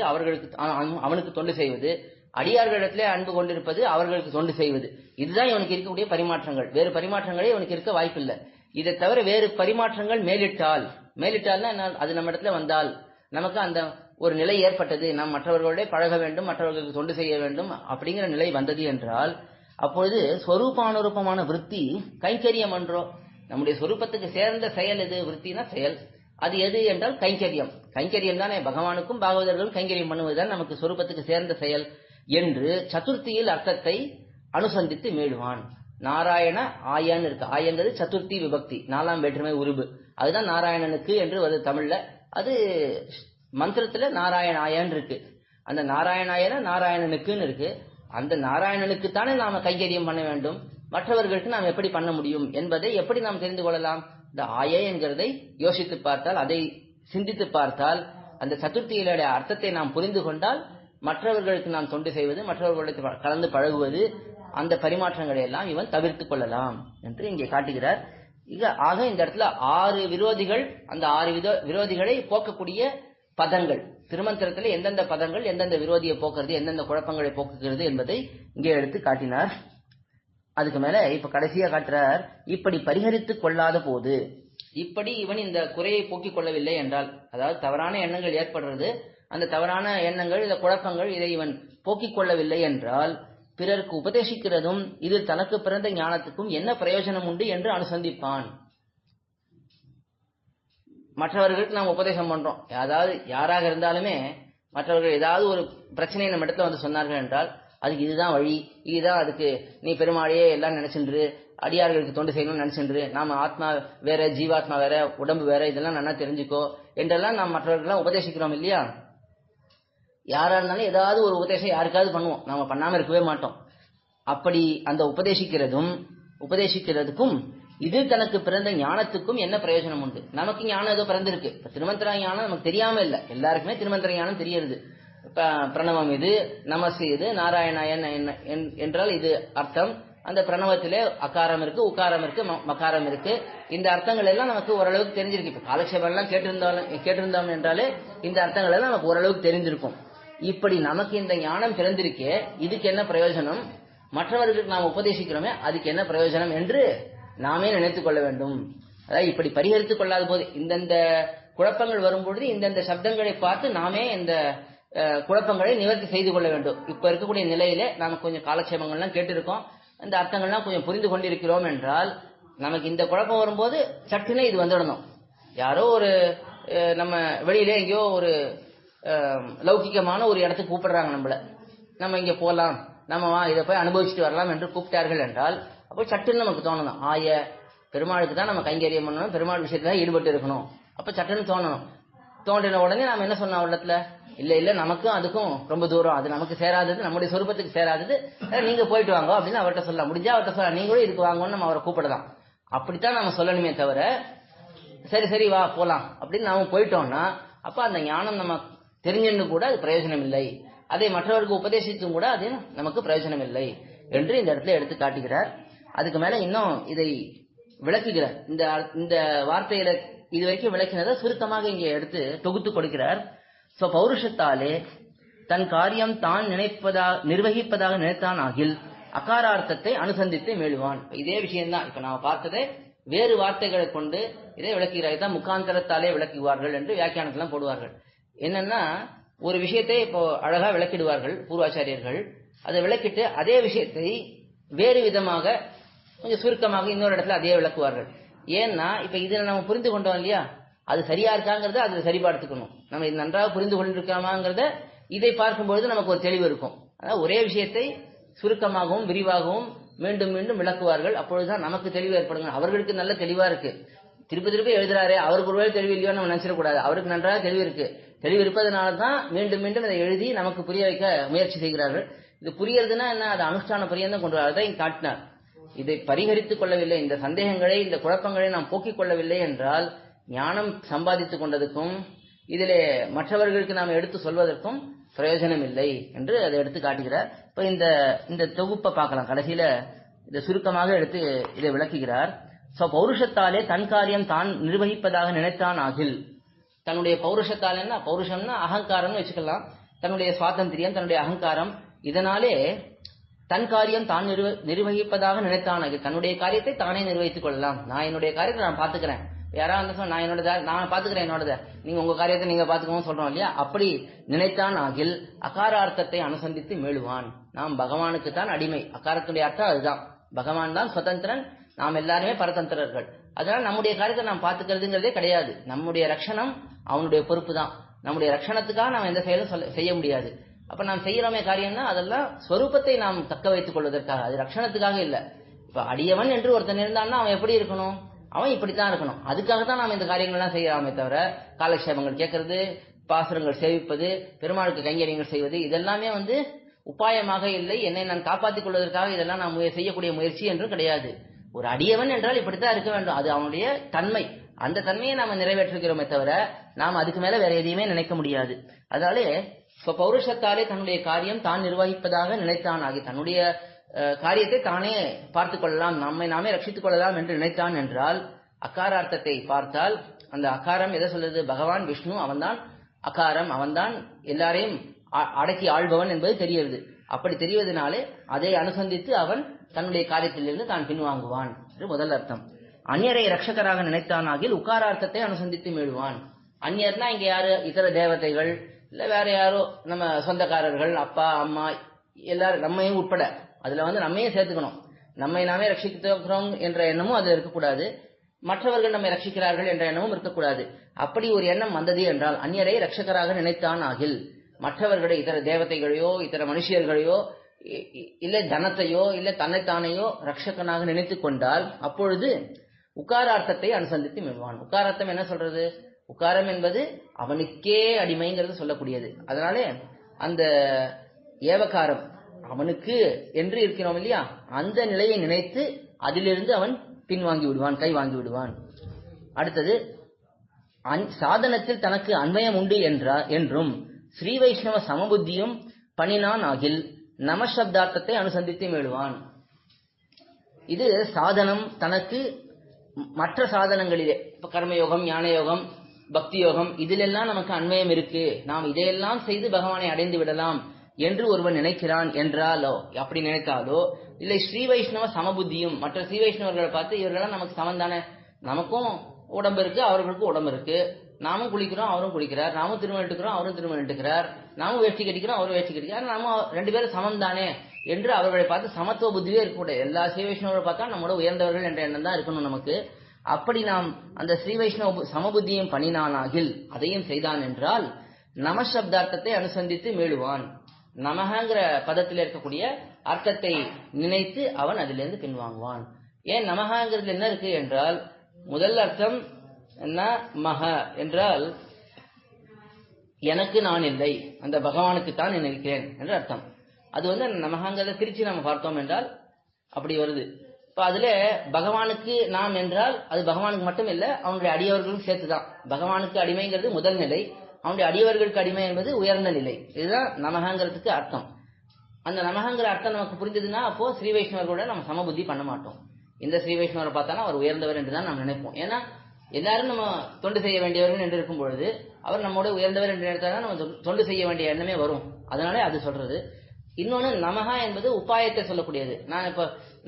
அவனுக்கு தொண்டு செய்வது, அடியார்களிடத்திலே அன்பு கொண்டிருப்பது, அவர்களுக்கு தொண்டு செய்வது, இதுதான் இவனுக்கு இருக்கக்கூடிய பரிமாற்றங்கள். வேறு பரிமாற்றங்களே இவனுக்கு இருக்க வாய்ப்பில்லை. இதை தவிர வேறு பரிமாற்றங்கள் மேலிட்டால்னா அது நம்ம இடத்துல வந்தால் நமக்கு அந்த ஒரு நிலை ஏற்பட்டது, நாம் மற்றவர்களோட பழக வேண்டும், மற்றவர்களுக்கு தொண்டு செய்ய வேண்டும் அப்படிங்கிற நிலை வந்தது என்றால், அப்பொழுது ஸ்வரூபானுரூபமான விருத்தி கைங்கரியம் என்றோ. நம்முடைய சொரூபத்துக்கு சேர்ந்த செயல் எது? விருத்தினா செயல். அது எது என்றால் கைங்கரியம். கைங்கரியம் தானே, பகவானுக்கும் பாகவதர்களும் கைங்கரியம் பண்ணுவதுதான் நமக்கு சொரூபத்துக்கு சேர்ந்த செயல் என்று சதுர்த்தியில் அர்த்தத்தை அனுசந்தித்து மீடுவான். நாராயண ஆயன் இருக்கு. ஆயன்றது சதுர்த்தி விபக்தி, 4ஆம் வேற்றுமை உருபு. அதுதான் நாராயணனுக்கு என்று வருது தமிழ்ல. அது மந்திரத்துல நாராயண ஆயன் இருக்கு. அந்த நாராயணாயன நாராயணனுக்குன்னு இருக்கு. அந்த நாராயணனுக்குத்தானே நாம கைங்கரியம் பண்ண வேண்டும், மற்றவர்களுக்கு நாம் எப்படி பண்ண முடியும் என்பதை எப்படி நாம் தெரிந்து கொள்ளலாம்? இந்த ஆய என்கிறதை யோசித்து பார்த்தால், அதை சிந்தித்து பார்த்தால், அந்த சதுர்த்தியிலுடைய அர்த்தத்தை நாம் புரிந்து கொண்டால், மற்றவர்களுக்கு நாம் தொண்டு செய்வது, மற்றவர்களுக்கு கலந்து பழகுவது, அந்த பரிமாற்றங்களை எல்லாம் இவன் தவிர்த்து கொள்ளலாம் என்று இங்கே காட்டுகிறார். ஆக இந்த இடத்துல 6 விரோதிகள், அந்த 6 விரோதிகளை போக்கக்கூடிய பதங்கள், திருமந்திரத்தில் எந்தெந்த பதங்கள் எந்தெந்த விரோதியை போக்குறது, எந்தெந்த குழப்பங்களை போக்குகிறது என்பதை இங்கே எடுத்து காட்டினார். அதுக்கு மேல இப்ப கடைசியா காட்டுறார், இப்படி பரிகரித்துக் கொள்ளாத போது, இப்படி இவன் இந்த குறையை போக்கிக் கொள்ளவில்லை என்றால், அதாவது தவறான எண்ணங்கள் ஏற்படுறது, அந்த தவறான எண்ணங்கள், இந்த குழப்பங்கள், இதை இவன் போக்கிக் கொள்ளவில்லை என்றால், பிறருக்கு உபதேசிக்கிறதும் இது தனக்கு பிறந்த ஞானத்துக்கும் என்ன பிரயோஜனம் உண்டு என்று அனுசந்திப்பான். மற்றவர்களுக்கு நாம் உபதேசம் பண்றோம், அதாவது யாராக இருந்தாலுமே மற்றவர்கள் ஏதாவது ஒரு பிரச்சனையை நம்ம இடத்துல வந்து சொன்னார்கள் என்றால், அதுக்கு இதுதான் வழி, இதுதான் அதுக்கு, நீ பெருமாளையே எல்லாம் நினைச்சுன்று அடியார்களுக்கு தொண்டு செய்யணும்னு நினைச்சுன்று, நாம ஆத்மா வேற, ஜீவாத்மா வேற, உடம்பு வேற, இதெல்லாம் நல்லா தெரிஞ்சுக்கோ என்றெல்லாம் நாம் மற்றவர்கள்லாம் உபதேசிக்கிறோம் இல்லையா? யாரா இருந்தாலும் ஏதாவது ஒரு உபதேசம் யாருக்காவது பண்ணுவோம், நாம பண்ணாம இருக்கவே மாட்டோம். அப்படி அந்த உபதேசிக்கிறதுக்கும் இது தனக்கு பிறந்த ஞானத்துக்கும் என்ன பிரயோஜனம் உண்டு? நமக்கு ஞானம் ஏதோ பிறந்திருக்கு. இப்ப திருமந்திர ஞானம் நமக்கு தெரியாம இல்ல, எல்லாருக்குமே திருமந்திர ஞானம் தெரியுது. பிரணவம் இது, நமசு இது, நாராயணாயன் என்றால் இது அர்த்தம். அந்த பிரணவத்திலே அகாரம் இருக்கு, உக்காரம் இருக்கு, மகாரம் இருக்கு. இந்த அர்த்தங்கள் எல்லாம் நமக்கு ஓரளவுக்கு தெரிஞ்சிருக்கு. இப்ப காலக்ஷேபம் எல்லாம் கேட்டிருந்தோம் என்றாலே இந்த அர்த்தங்கள் எல்லாம் நமக்கு ஓரளவுக்கு தெரிஞ்சிருக்கும். இப்படி நமக்கு இந்த ஞானம் பிறந்திருக்கே, இதுக்கு என்ன பிரயோஜனம், மற்றவர்களுக்கு நாம் உபதேசிக்கிறோமே அதுக்கு என்ன பிரயோஜனம் என்று நாமே நினைத்துக் கொள்ள வேண்டும். அதாவது இப்படி பரிகரித்துக் கொள்ளாத போது இந்தந்த குழப்பங்கள் வரும்பொழுது இந்தந்த சப்தங்களை பார்த்து நாமே இந்த குழப்பங்களை நிவர்த்தி செய்து கொள்ள வேண்டும். இப்ப இருக்கக்கூடிய நிலையிலே நாம கொஞ்சம் காலக்ஷேபங்கள்லாம் கேட்டிருக்கோம், இந்த அர்த்தங்கள்லாம் கொஞ்சம் புரிந்து கொண்டிருக்கிறோம் என்றால் நமக்கு இந்த குழப்பம் வரும்போது சட்டுனே இது வந்துடணும். யாரோ ஒரு நம்ம வெளியிலே எங்கேயோ ஒரு லௌகிகமான ஒரு இடத்துக்கு கூப்பிடுறாங்க நம்மள, நம்ம இங்க போலாம், நம்ம இதை போய் அனுபவிச்சுட்டு வரலாம் என்று கூப்பிட்டார்கள் என்றால் அப்போ சட்டுன்னு நமக்கு தோணணும், பெருமாளுக்கு தான் நம்ம கைங்கரியம் பண்ணணும், பெருமாள் விஷயத்துல தான் ஈடுபட்டு இருக்கணும். அப்ப சட்டுன்னு தோணணும். தோன்றின உடனே நாம என்ன சொன்னோம் உள்ளத்துல, இல்ல நமக்கும் அதுக்கும் ரொம்ப தூரம், அது நமக்கு சேராதது, நம்முடைய சொரூபத்துக்கு சேராதது, நீங்க போயிட்டு வாங்க அப்படின்னு அவர்கிட்ட சொல்லலாம். முடிஞ்சா அவர்கிட்ட சொல்லலாம், நீங்களும் இதுக்கு வாங்கன்னு நம்ம அவரை கூப்பிடலாம். அப்படித்தான் நம்ம சொல்லணுமே தவிர சரி வா போலாம் அப்படின்னு நாம போயிட்டோம்னா அப்ப அந்த ஞானம் நம்ம தெரிஞ்சுன்னு கூட அது பிரயோஜனம் இல்லை, அதை மற்றவர்களுக்கு உபதேசித்தும் கூட அது நமக்கு பிரயோஜனம் இல்லை என்று இந்த இடத்துல எடுத்து காட்டுகிறார். அதுக்கு மேல இன்னும் இதை விளக்குகிறார். இந்த வார்த்தையில இதுவரைக்கும் விளக்கினதை சுருக்கமாக இங்கே எடுத்து தொகுத்து கொடுக்கிறார். பௌருஷத்தாலே தன் காரியம் தான் நிர்வகிப்பதாக நினைத்தான் ஆகில் அகாரார்த்தத்தை அனுசந்தித்து மேலுவான். இதே விஷயம்தான் இப்ப நாம பார்த்ததை வேறு வார்த்தைகளை கொண்டு இதை விளக்குகிறார். தான் முக்காந்தரத்தாலே விளக்குவார்கள் என்று வியாக்கியானத்தெல்லாம் போடுவார்கள். என்னன்னா ஒரு விஷயத்தை இப்போ அழகா விளக்கிடுவார்கள் பூர்வாச்சாரியர்கள். அதை விளக்கிட்டு அதே விஷயத்தை வேறு விதமாக கொஞ்சம் சுருக்கமாக இன்னொரு இடத்துல அதே விளக்குவார்கள். ஏன்னா இப்ப இதுல நம்ம புரிந்து கொண்டோம் இல்லையா, அது சரியா இருக்காங்கிறத அதை சரிபார்த்துக்கணும். நம்ம இது நன்றாக புரிந்து கொண்டிருக்காமாங்கிறத இதை பார்க்கும்பொழுது நமக்கு ஒரு தெளிவு இருக்கும். அதாவது ஒரே விஷயத்தை சுருக்கமாகவும் விரிவாகவும் மீண்டும் மீண்டும் விளக்குவார்கள். அப்பொழுதுதான் நமக்கு தெளிவு ஏற்படுங்க. அவர்களுக்கு நல்ல தெளிவா இருக்கு, திருப்பி எழுதுறாரு, அவருக்கு ஒருவேளை தெளிவு இல்லையோ நம்ம நினைச்சிடக்கூடாது. அவருக்கு நன்றாக தெளிவு இருக்கு. தெளிவு இருப்பதனால்தான் மீண்டும் மீண்டும் இதை எழுதி நமக்கு புரிய வைக்க முயற்சி செய்கிறார்கள். இது புரியறதுன்னா என்ன, அது அனுஷ்டான பரியந்தம் கொண்டு வரதான் இங்க காட்டினார். இதை பரிகரித்துக் கொள்ளவில்லை, இந்த சந்தேகங்களை இந்த குழப்பங்களை நாம் போக்கிக் கொள்ளவில்லை என்றால் ஞானம் சம்பாதித்துக் கொண்டதுக்கும் இதிலே மற்றவர்களுக்கு நாம் எடுத்து சொல்வதற்கும் பிரயோஜனம் இல்லை என்று அதை எடுத்து காட்டுகிறார். இப்ப இந்த தொகுப்பை பார்க்கலாம். கடைசியில இதை சுருக்கமாக எடுத்து இதை விளக்குகிறார். பௌருஷத்தாலே தன் காரியம் தான் நிர்வகிப்பதாக நினைத்தான் ஆகில், தன்னுடைய பௌருஷத்தால் என்ன, பௌருஷம்னா அகங்காரம்னு வச்சுக்கலாம், தன்னுடைய சுவாதந்திரியம் தன்னுடைய அகங்காரம், இதனாலே தன் காரியம் தான் நிர்வகிப்பதாக நினைத்தான் ஆகில், தன்னுடைய காரியத்தை தானே நிர்வகித்துக் கொள்ளலாம். நான் என்னுடைய காரியத்தை நான் பாத்துக்கிறேன், யாராவது நான் நான் பாத்துக்கிறேன் என்னோடத, நீங்க உங்க காரியத்தை நீங்க பாத்துக்கவும் சொல்றோம் இல்லையா, அப்படி நினைத்தான் ஆகில் அகாரார்த்தத்தை அனுசந்தித்து மேலுவான். நாம் பகவானுக்கு தான் அடிமை, அகாரத்துடைய அர்த்தம் அதுதான். பகவான் தான் சுதந்திரன், நாம் எல்லாருமே பரதந்திரர்கள். அதனால நம்முடைய காரியத்தை நாம் பாத்துக்கிறதுங்கிறதே கிடையாது. நம்முடைய ரட்சணம் அவனுடைய பொறுப்பு தான். நம்முடைய ரட்சணத்துக்காக நாம் எந்த செயலும் செய்ய முடியாது. அப்ப நாம் செய்யறோமே காரியம்னா அதெல்லாம் ஸ்வரூபத்தை நாம் தக்க வைத்துக் கொள்வதற்காக, அது ரட்சணத்துக்காக இல்ல. இப்ப அடியவன் என்று ஒருத்தன் இருந்தான்னா அவன் எப்படி இருக்கணும், அவன் இப்படித்தான் இருக்கணும். அதுக்காக தான் நாம் இந்த காரியங்கள்லாம் செய்யலாமே தவிர காலக்ஷேபங்கள் கேட்கறது, பாசுரங்கள் சேவிப்பது, பெருமாளுக்கு கைங்கரியங்கள் செய்வது, இதெல்லாமே உபாயமாக இல்லை, என்னை நான் காப்பாற்றிக் கொள்வதற்காக இதெல்லாம் நாம் செய்யக்கூடிய முயற்சி என்றும் கிடையாது. ஒரு அடியவன் என்றால் இப்படித்தான் இருக்க வேண்டும், அது அவனுடைய தன்மை. அந்த தன்மையை நாம நிறைவேற்றுகிறோமே தவிர நாம் அதுக்கு மேல வேற எதையுமே நினைக்க முடியாது. அதனாலே பௌருஷத்தாலே தன்னுடைய காரியம் தான் நிர்வகிப்பதாக நினைத்தான் ஆகி, தன்னுடைய காரியத்தை தானே பார்த்துக் கொள்ளலாம், நம்மை நாமே ரட்சித்துக் கொள்ளலாம் என்று நினைத்தான் என்றால், அகாரார்த்தத்தை பார்த்தால் அந்த அகாரம் எதை சொல்றது, பகவான் விஷ்ணு அவன்தான் அகாரம், அவன்தான் எல்லாரையும் அடக்கி ஆள்பவன் என்பது தெரிகிறது. அப்படி தெரிவதனாலே அதை அனுசந்தித்து அவன் தன்னுடைய காரியத்திலிருந்து தான் பின்வாங்குவான் என்று முதல் அர்த்தம். அந்நியரை ரட்சகராக நினைத்தான் ஆகில் உக்காரார்த்தத்தை அனுசந்தித்து மீழுவான். அந்நியர்னா இங்க யாரு, இதர தேவதைகள் இல்ல வேற யாரோ, நம்ம சொந்தக்காரர்கள், அப்பா அம்மா எல்லாரும் நம்மையும் உட்பட, அதுல நம்மையும் சேர்த்துக்கணும். நம்மை நாமே ரட்சிக்கிறோம் என்ற எண்ணமும் அதுல இருக்கக்கூடாது, மற்றவர்கள் நம்மை ரட்சிக்கிறார்கள் என்ற எண்ணமும் இருக்கக்கூடாது. அப்படி ஒரு எண்ணம் வந்தது என்றால் அந்நியரை ரட்சகராக நினைத்தான் ஆகில், மற்றவர்களை இதர தேவதைகளையோ இதர மனுஷியர்களையோ இல்ல தனத்தையோ இல்ல தன்னைத்தானையோ ரட்சகனாக நினைத்துக் கொண்டால் அப்பொழுது உக்காரார்த்தத்தை அனுசந்தித்து மீழ்வான். உக்காரார்த்தம் என்ன சொல்றது, உக்காரம் என்பது அவனுக்கே அடிமைங்கிறது சொல்லக்கூடியது. அதனாலே அந்த ஏவகாரம் அவனுக்கு என்று இருக்கிறோம் இல்லையா, அந்த நிலையை நினைத்து அதிலிருந்து அவன் பின்வாங்கி விடுவான், கை வாங்கி விடுவான். அடுத்தது சாதனத்தில் தனக்கு அன்வயம் உண்டு என்றும் ஸ்ரீ வைஷ்ணவ சமபுத்தியும் பணினான் ஆகில் நமசப்தார்த்தத்தை அனுசந்தித்து மேழுவான். இது சாதனம் தனக்கு மற்ற சாதனங்களிலே, இப்ப கர்மயோகம், ஞான யோகம், பக்தி யோகம், இதிலெல்லாம் நமக்கு அன்வயம் இருக்கு, நாம் இதையெல்லாம் செய்து பகவானை அடைந்து விடலாம் என்று ஒருவன் நினைக்கிறான் என்றாலோ, அப்படி நினைத்தாலோ, இல்லை ஸ்ரீ வைஷ்ணவ சமபுத்தியும், மற்ற ஸ்ரீ வைஷ்ணவர்களை பார்த்து இவர்களெல்லாம் நமக்கு சமந்தானே, நமக்கும் உடம்பு இருக்கு, அவர்களுக்கும் உடம்பு இருக்கு, நாமும் குளிக்கிறோம், அவரும் குளிக்கிறார், நாமும் திருமணம் எடுக்கிறோம், அவரும் திருமணம் எடுக்கிறார், நாமும் வேஷ்டி கட்டிக்கிறோம், அவரும் வேஷ்டி கட்டிக்கிறார், நாம ரெண்டு பேரும் சமம் தானே என்று அவர்களை பார்த்து சமத்துவ புத்தியே இருக்கக்கூடாது. எல்லா ஸ்ரீ வைஷ்ணவர்களை பார்த்தா நம்மளோட உயர்ந்தவர்கள் என்ற எண்ணம் தான் இருக்கணும் நமக்கு. அப்படி நாம் அந்த ஸ்ரீ வைஷ்ணவ சமபுத்தியும் பணினானாகில், அதையும் செய்தான் என்றால் நமசப்தார்த்தத்தை அனுசந்தித்து மேழுவான். நமகங்கிற பதத்தில் இருக்கக்கூடிய அர்த்தத்தை நினைத்து அவன் அதிலிருந்து பின்வாங்குவான். ஏன் நமகங்கிறது என்ன இருக்கு என்றால், முதல் அர்த்தம் என்ன, மக என்றால் எனக்கு நான் இல்லை, அந்த பகவானுக்கு தான் நினைக்கிறேன் என்ற அர்த்தம். அது நமகங்கிறத பிரிச்சு நம்ம பார்த்தோம் என்றால் அப்படி வருது. இப்ப அதுல பகவானுக்கு நாம் என்றால் அது பகவானுக்கு மட்டும் இல்ல, அவனுடைய அடியவர்களும் சேர்த்துதான். பகவானுக்கு அடிமைங்கிறது முதல் நிலை, அவனுடைய அடியவர்களுக்கு அடிமை என்பது உயர்ந்த நிலை. இதுதான் நமகங்கிறதுக்கு அர்த்தம். அந்த நமகங்கிற அர்த்தம் நமக்கு புரிஞ்சதுன்னா அப்போ ஸ்ரீ வைஷ்ணவர்களோட நம்ம சமபுத்தி பண்ண மாட்டோம். இந்த ஸ்ரீ வைஷ்ணவரை பார்த்தாலும் அவர் உயர்ந்தவர் என்றுதான் நாம் நினைப்போம். ஏன்னா எல்லாரும் நம்ம தொண்டு செய்ய வேண்டியவர்கள் என்று இருக்கும் பொழுது அவர் நம்மோட உயர்ந்தவர் என்று நினைத்தால் நம்ம தொண்டு செய்ய வேண்டிய எண்ணமே வரும். அதனாலே அது சொல்றது. இன்னொன்னு நமகா என்பது உபாயத்தை சொல்லக்கூடியது.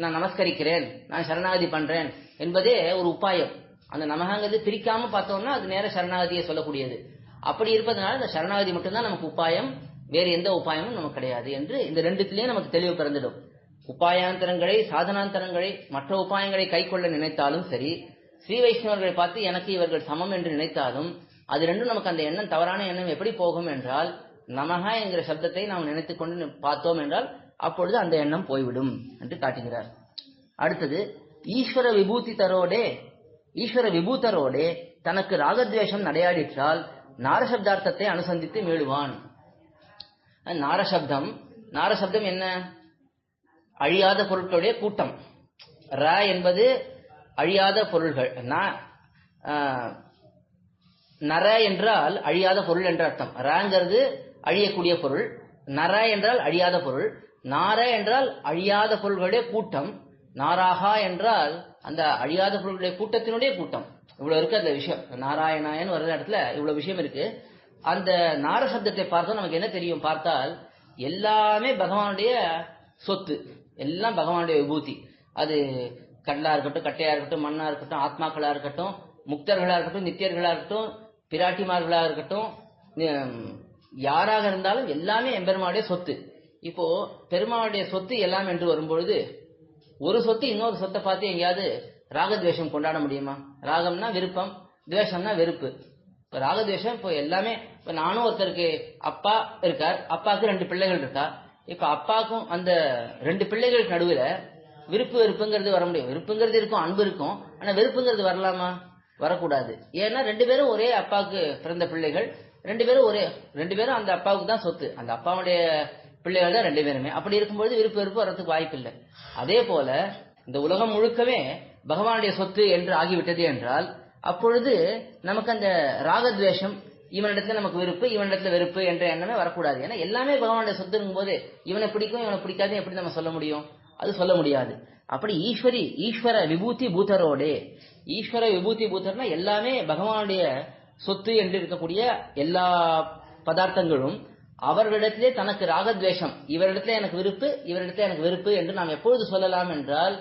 நான் நமஸ்கரிக்கிறேன், நான் சரணாகதி பண்றேன் என்பதே ஒரு உபாயம். அந்த நமகாங்கிறது பிரிக்காம பார்த்தோம்னா அது நேர சரணாகதியை சொல்லக்கூடியது. அப்படி இருப்பதனால இந்த சரணாகதி மட்டும்தான் நமக்கு உபாயம், வேறு எந்த உபாயமும் நமக்கு கிடையாது என்று இந்த ரெண்டுத்திலேயே நமக்கு தெளிவு பிறந்துடும். உபாயாந்தரங்களை, சாதனாந்தரங்களை, மற்ற உபாயங்களை கை கொள்ள நினைத்தாலும் சரி, ஸ்ரீ வைஷ்ணவர்களை பார்த்து எனக்கு இவர்கள் சமம் என்று நினைத்தாலும் அது ரெண்டும் நமக்கு அந்த எண்ணம், தவறான எண்ணம் எப்படி போகும் என்றால், நமகா என்கிற சப்தத்தை நாம் நினைத்துக் கொண்டு பார்த்தோம் என்றால் அப்பொழுது அந்த எண்ணம் போய்விடும் என்று காட்டுகிறார். அடுத்தது, ஈஸ்வர விபூதரோடே தனக்கு ராகத்வேஷம் நடையாடிற்றால் நாரசப்தார்த்தத்தை அனுசந்தித்து மேழுவான். நாரசப்தம் என்ன? அழியாத பொருட்களுடைய கூட்டம். ர என்பது அழியாத பொருள்கள். நர என்றால் அழியாத பொருள் என்ற அர்த்தம். ரங்கிறது அழியக்கூடிய பொருள், நர என்றால் அழியாத பொருள், நார என்றால் அழியாத பொருள்களுடைய கூட்டம், நாராகா என்றால் அந்த அழியாத பொருளுடைய கூட்டத்தினுடைய கூட்டம். இவ்வளவு இருக்கு அந்த விஷயம். நாராயணாயன் வர்ற இடத்துல இவ்வளவு விஷயம் இருக்கு. அந்த நார சப்தத்தை பார்த்தோம் நமக்கு என்ன தெரியும்? பார்த்தால் எல்லாமே பகவானுடைய சொத்து, எல்லாம் பகவானுடைய விபூதி. அது கடலா இருக்கட்டும், கட்டையா இருக்கட்டும், மண்ணா இருக்கட்டும், ஆத்மாக்களா இருக்கட்டும், முக்தர்களா இருக்கட்டும், நித்தியர்களா இருக்கட்டும், பிராட்டிமார்களா இருக்கட்டும், யாராக இருந்தாலும் எல்லாமே எம்பெருமானுடைய சொத்து. இப்போ பெருமாளுடைய சொத்து எல்லாம் என்று வரும்பொழுது ஒரு சொத்து இன்னொரு சொத்தை பார்த்து எங்கேயாவது ராகத்வேஷம் கொண்டாட முடியுமா? ராகம்னா விருப்பம், துவேஷம்னா வெறுப்பு. இப்ப ராகத்வேஷம் இப்போ எல்லாமே, இப்ப நானும் ஒருத்தருக்கு அப்பா இருக்கார், அப்பாவுக்கு 2 பிள்ளைகள் இருக்கா. இப்ப அப்பாவுக்கும் அந்த 2 பிள்ளைகளுக்கு நடுவில் விருப்பு வெறுப்புங்கிறது வர முடியும். விருப்புங்கிறது இருக்கும், அன்பு இருக்கும், ஆனா வெறுப்புங்கிறது வரலாமா? வரக்கூடாது. ஏன்னா 2 பேரும் ஒரே அப்பாவுக்கு பிறந்த பிள்ளைகள், 2 பேரும் அந்த அப்பாவுக்கு தான் சொத்து, அந்த அப்பாவுடைய பிள்ளைகள் தான் 2 பேருமே. அப்படி இருக்கும்போது விருப்பு வெறுப்பு வர்றதுக்கு வாய்ப்பு இல்லை. அதே போல இந்த உலகம் முழுக்கவே பகவானுடைய சொத்து என்று ஆகிவிட்டது என்றால் அப்பொழுது நமக்கு அந்த ராகத்வேஷம், இவனிடத்துல நமக்கு விருப்பு, இவனிடத்துல வெறுப்பு என்ற எண்ணமே வரக்கூடாது. ஏன்னா எல்லாமே பகவானுடைய சொத்துங்கும் போது இவனை பிடிக்கும் இவனை பிடிக்காது எப்படி நம்ம சொல்ல முடியும்? அது சொல்ல முடியாது. அப்படி ஈஸ்வர விபூதி பூதரோடே, ஈஸ்வர விபூதி பூதர்னா எல்லாமே பகவானுடைய சொத்து என்று இருக்கக்கூடிய எல்லா பதார்த்தங்களும் அவர்களிடத்திலே தனக்கு ராகத்வேஷம், இவரிடத்திலே எனக்கு விருப்பு, இவரிடத்திலே எனக்கு வெறுப்பு என்று நாம் எப்பொழுது சொல்லலாம் என்றால்,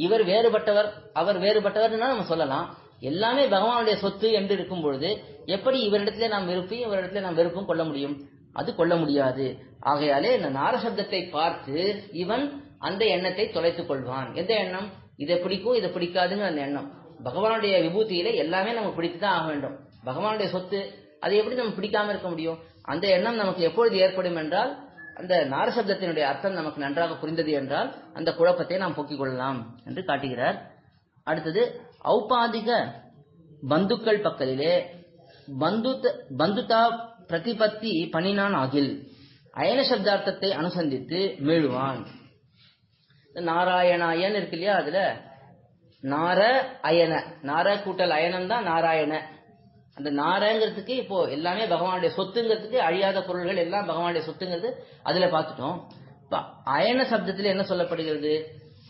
இவர் வேறுபட்டவர் அவர் வேறுபட்டவர் நம்ம சொல்லலாம். எல்லாமே பகவானுடைய சொத்து என்று இருக்கும் பொழுது எப்படி இவரிடத்திலே நாம் விருப்பையும் இவரிடத்திலே நாம் வெறுப்பும் கொள்ள முடியும்? அது கொள்ள முடியாது. ஆகையாலே இந்த நாரசப்தத்தை பார்த்து இவன் அந்த எண்ணத்தை தொலைத்துக் கொள்வான். எந்த எண்ணம்? இதை பிடிக்கும் இதை பிடிக்காதுங்கிற அந்த எண்ணம். பகவானுடைய விபூதியில எல்லாமே நமக்கு பிடித்துதான் ஆக வேண்டும். பகவானுடைய சொத்து, அதை எப்படி நம்ம பிடிக்காம இருக்க முடியும்? அந்த எண்ணம் நமக்கு எப்பொழுது ஏற்படும் என்றால், அந்த நாரசப்தத்தினுடைய அர்த்தம் நமக்கு நன்றாக புரிந்தது என்றால் அந்த குழப்பத்தை நாம் போக்கிக் கொள்ளலாம் என்று காட்டுகிறார். அடுத்தது, ஔபாதிக பந்துக்கள் பக்கத்திலே பந்துதா பிரதிபத்தி பணினான் ஆகில் அயன சப்தார்த்தத்தை அனுசந்தித்து மேழுவான். நாராயணாயன் இருக்கு இல்லையா, அதுல நார அயன, நார கூட்டல் அயனம் தான் நாராயண. அந்த நாரங்கிறதுக்கு இப்போ எல்லாமே பகவானுடைய சொத்துங்கிறதுக்கு அழியாத பொருள்கள் எல்லாம் பகவானுடைய சொத்துங்கிறது அதுல பார்த்துட்டோம். இப்ப அயன சப்தத்துல என்ன சொல்லப்படுகிறது?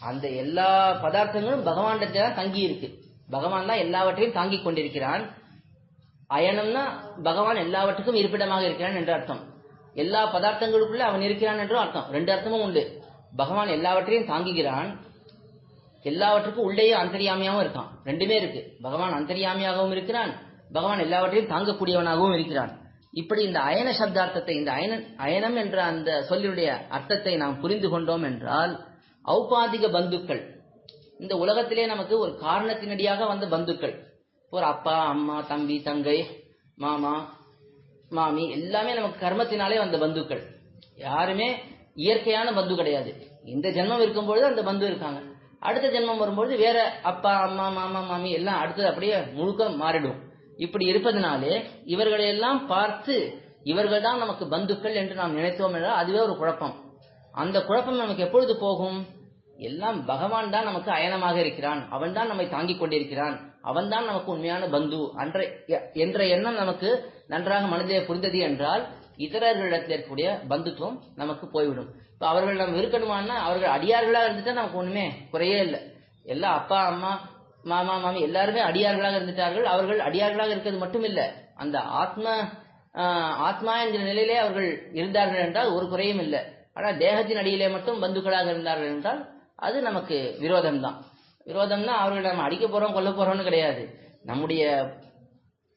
அந்த எல்லா பதார்த்தங்களும் பகவானிடத்துல தான் தங்கி இருக்கு. பகவான் தான் எல்லாவற்றையும் தாங்கிக் கொண்டிருக்கிறான். அயனம்னா பகவான் எல்லாவற்றுக்கும் இருப்பிடமாக இருக்கிறான் என்ற அர்த்தம். எல்லா பதார்த்தங்களுக்குள்ள அவன் இருக்கிறான் என்றும் அர்த்தம். ரெண்டு அர்த்தமும் உண்டு. பகவான் எல்லாவற்றையும் தாங்குகிறான், எல்லாவற்றுக்கும் உள்ளேயே அந்தர்யாமியாகவும் இருக்கான். ரெண்டுமே இருக்கு. பகவான் அந்தர்யாமியாகவும் இருக்கிறான், பகவான் எல்லாவற்றையும் தாங்கக்கூடியவனாகவும் இருக்கிறான். இப்படி இந்த அயன சப்தார்த்தத்தை, இந்த அயனம் என்ற அந்த சொல்லினுடைய அர்த்தத்தை நாம் புரிந்து கொண்டோம் என்றால், ஔபாதிக பந்துக்கள், இந்த உலகத்திலே நமக்கு ஒரு காரணத்தினடியாக வந்த பந்துக்கள், ஒரு அப்பா அம்மா தம்பி தங்கை மாமா மாமி எல்லாமே நமக்கு கர்மத்தினாலே வந்த பந்துக்கள். யாருமே இயற்கையான பந்து கிடையாது. இந்த ஜென்மம் இருக்கும்பொழுது அந்த பந்து இருக்காங்க, அடுத்த ஜென்மம் வரும்பொழுது வேற அப்பா அம்மா மாமா மாமி எல்லாம் அடுத்தது அப்படியே முழுக்க மாறிடும். இப்படி இருப்பதனாலே இவர்களையெல்லாம் பார்த்து இவர்கள் தான் நமக்கு பந்துக்கள் என்று நாம் நினைத்தோம் என்றால் அதுவே ஒரு குழப்பம். அந்த குழப்பம் நமக்கு எப்பொழுது போகும்? எல்லாம் பகவான் தான் நமக்கு அயனமாக இருக்கிறான், அவன் தான் நம்மை தாங்கிக் கொண்டிருக்கிறான், அவன் தான் நமக்கு உண்மையான பந்து என்ற எண்ணம் நமக்கு நன்றாக மனதிலே புரிந்தது என்றால் இதரர்களிடத்தில் இருக்கக்கூடிய பந்துத்துவம் நமக்கு போய்விடும். இப்ப அவர்கள் நம்ம இருக்கணுமானா அவர்கள் அடியார்களாக இருந்துட்டா நமக்கு ஒண்ணுமே குறையே இல்லை. எல்லாம் அப்பா அம்மா மாமா மாமி எல்லாருமே அடியார்களாக இருந்துட்டார்கள். அவர்கள் அடியார்களாக இருக்கிறது மட்டும் இல்ல, அந்த ஆத்மா என்கிற நிலையிலே அவர்கள் இருந்தார்கள் என்றால் ஒரு குறையும் இல்லை. ஆனா தேகத்தின் அடியிலே மட்டும் பந்துக்களாக இருந்தார்கள் என்றால் அது நமக்கு விரோதம் தான். விரோதம்னா அவர்களை நம்ம அடிக்க போறோம் கொல்ல போறோம்னு கிடையாது, நம்முடைய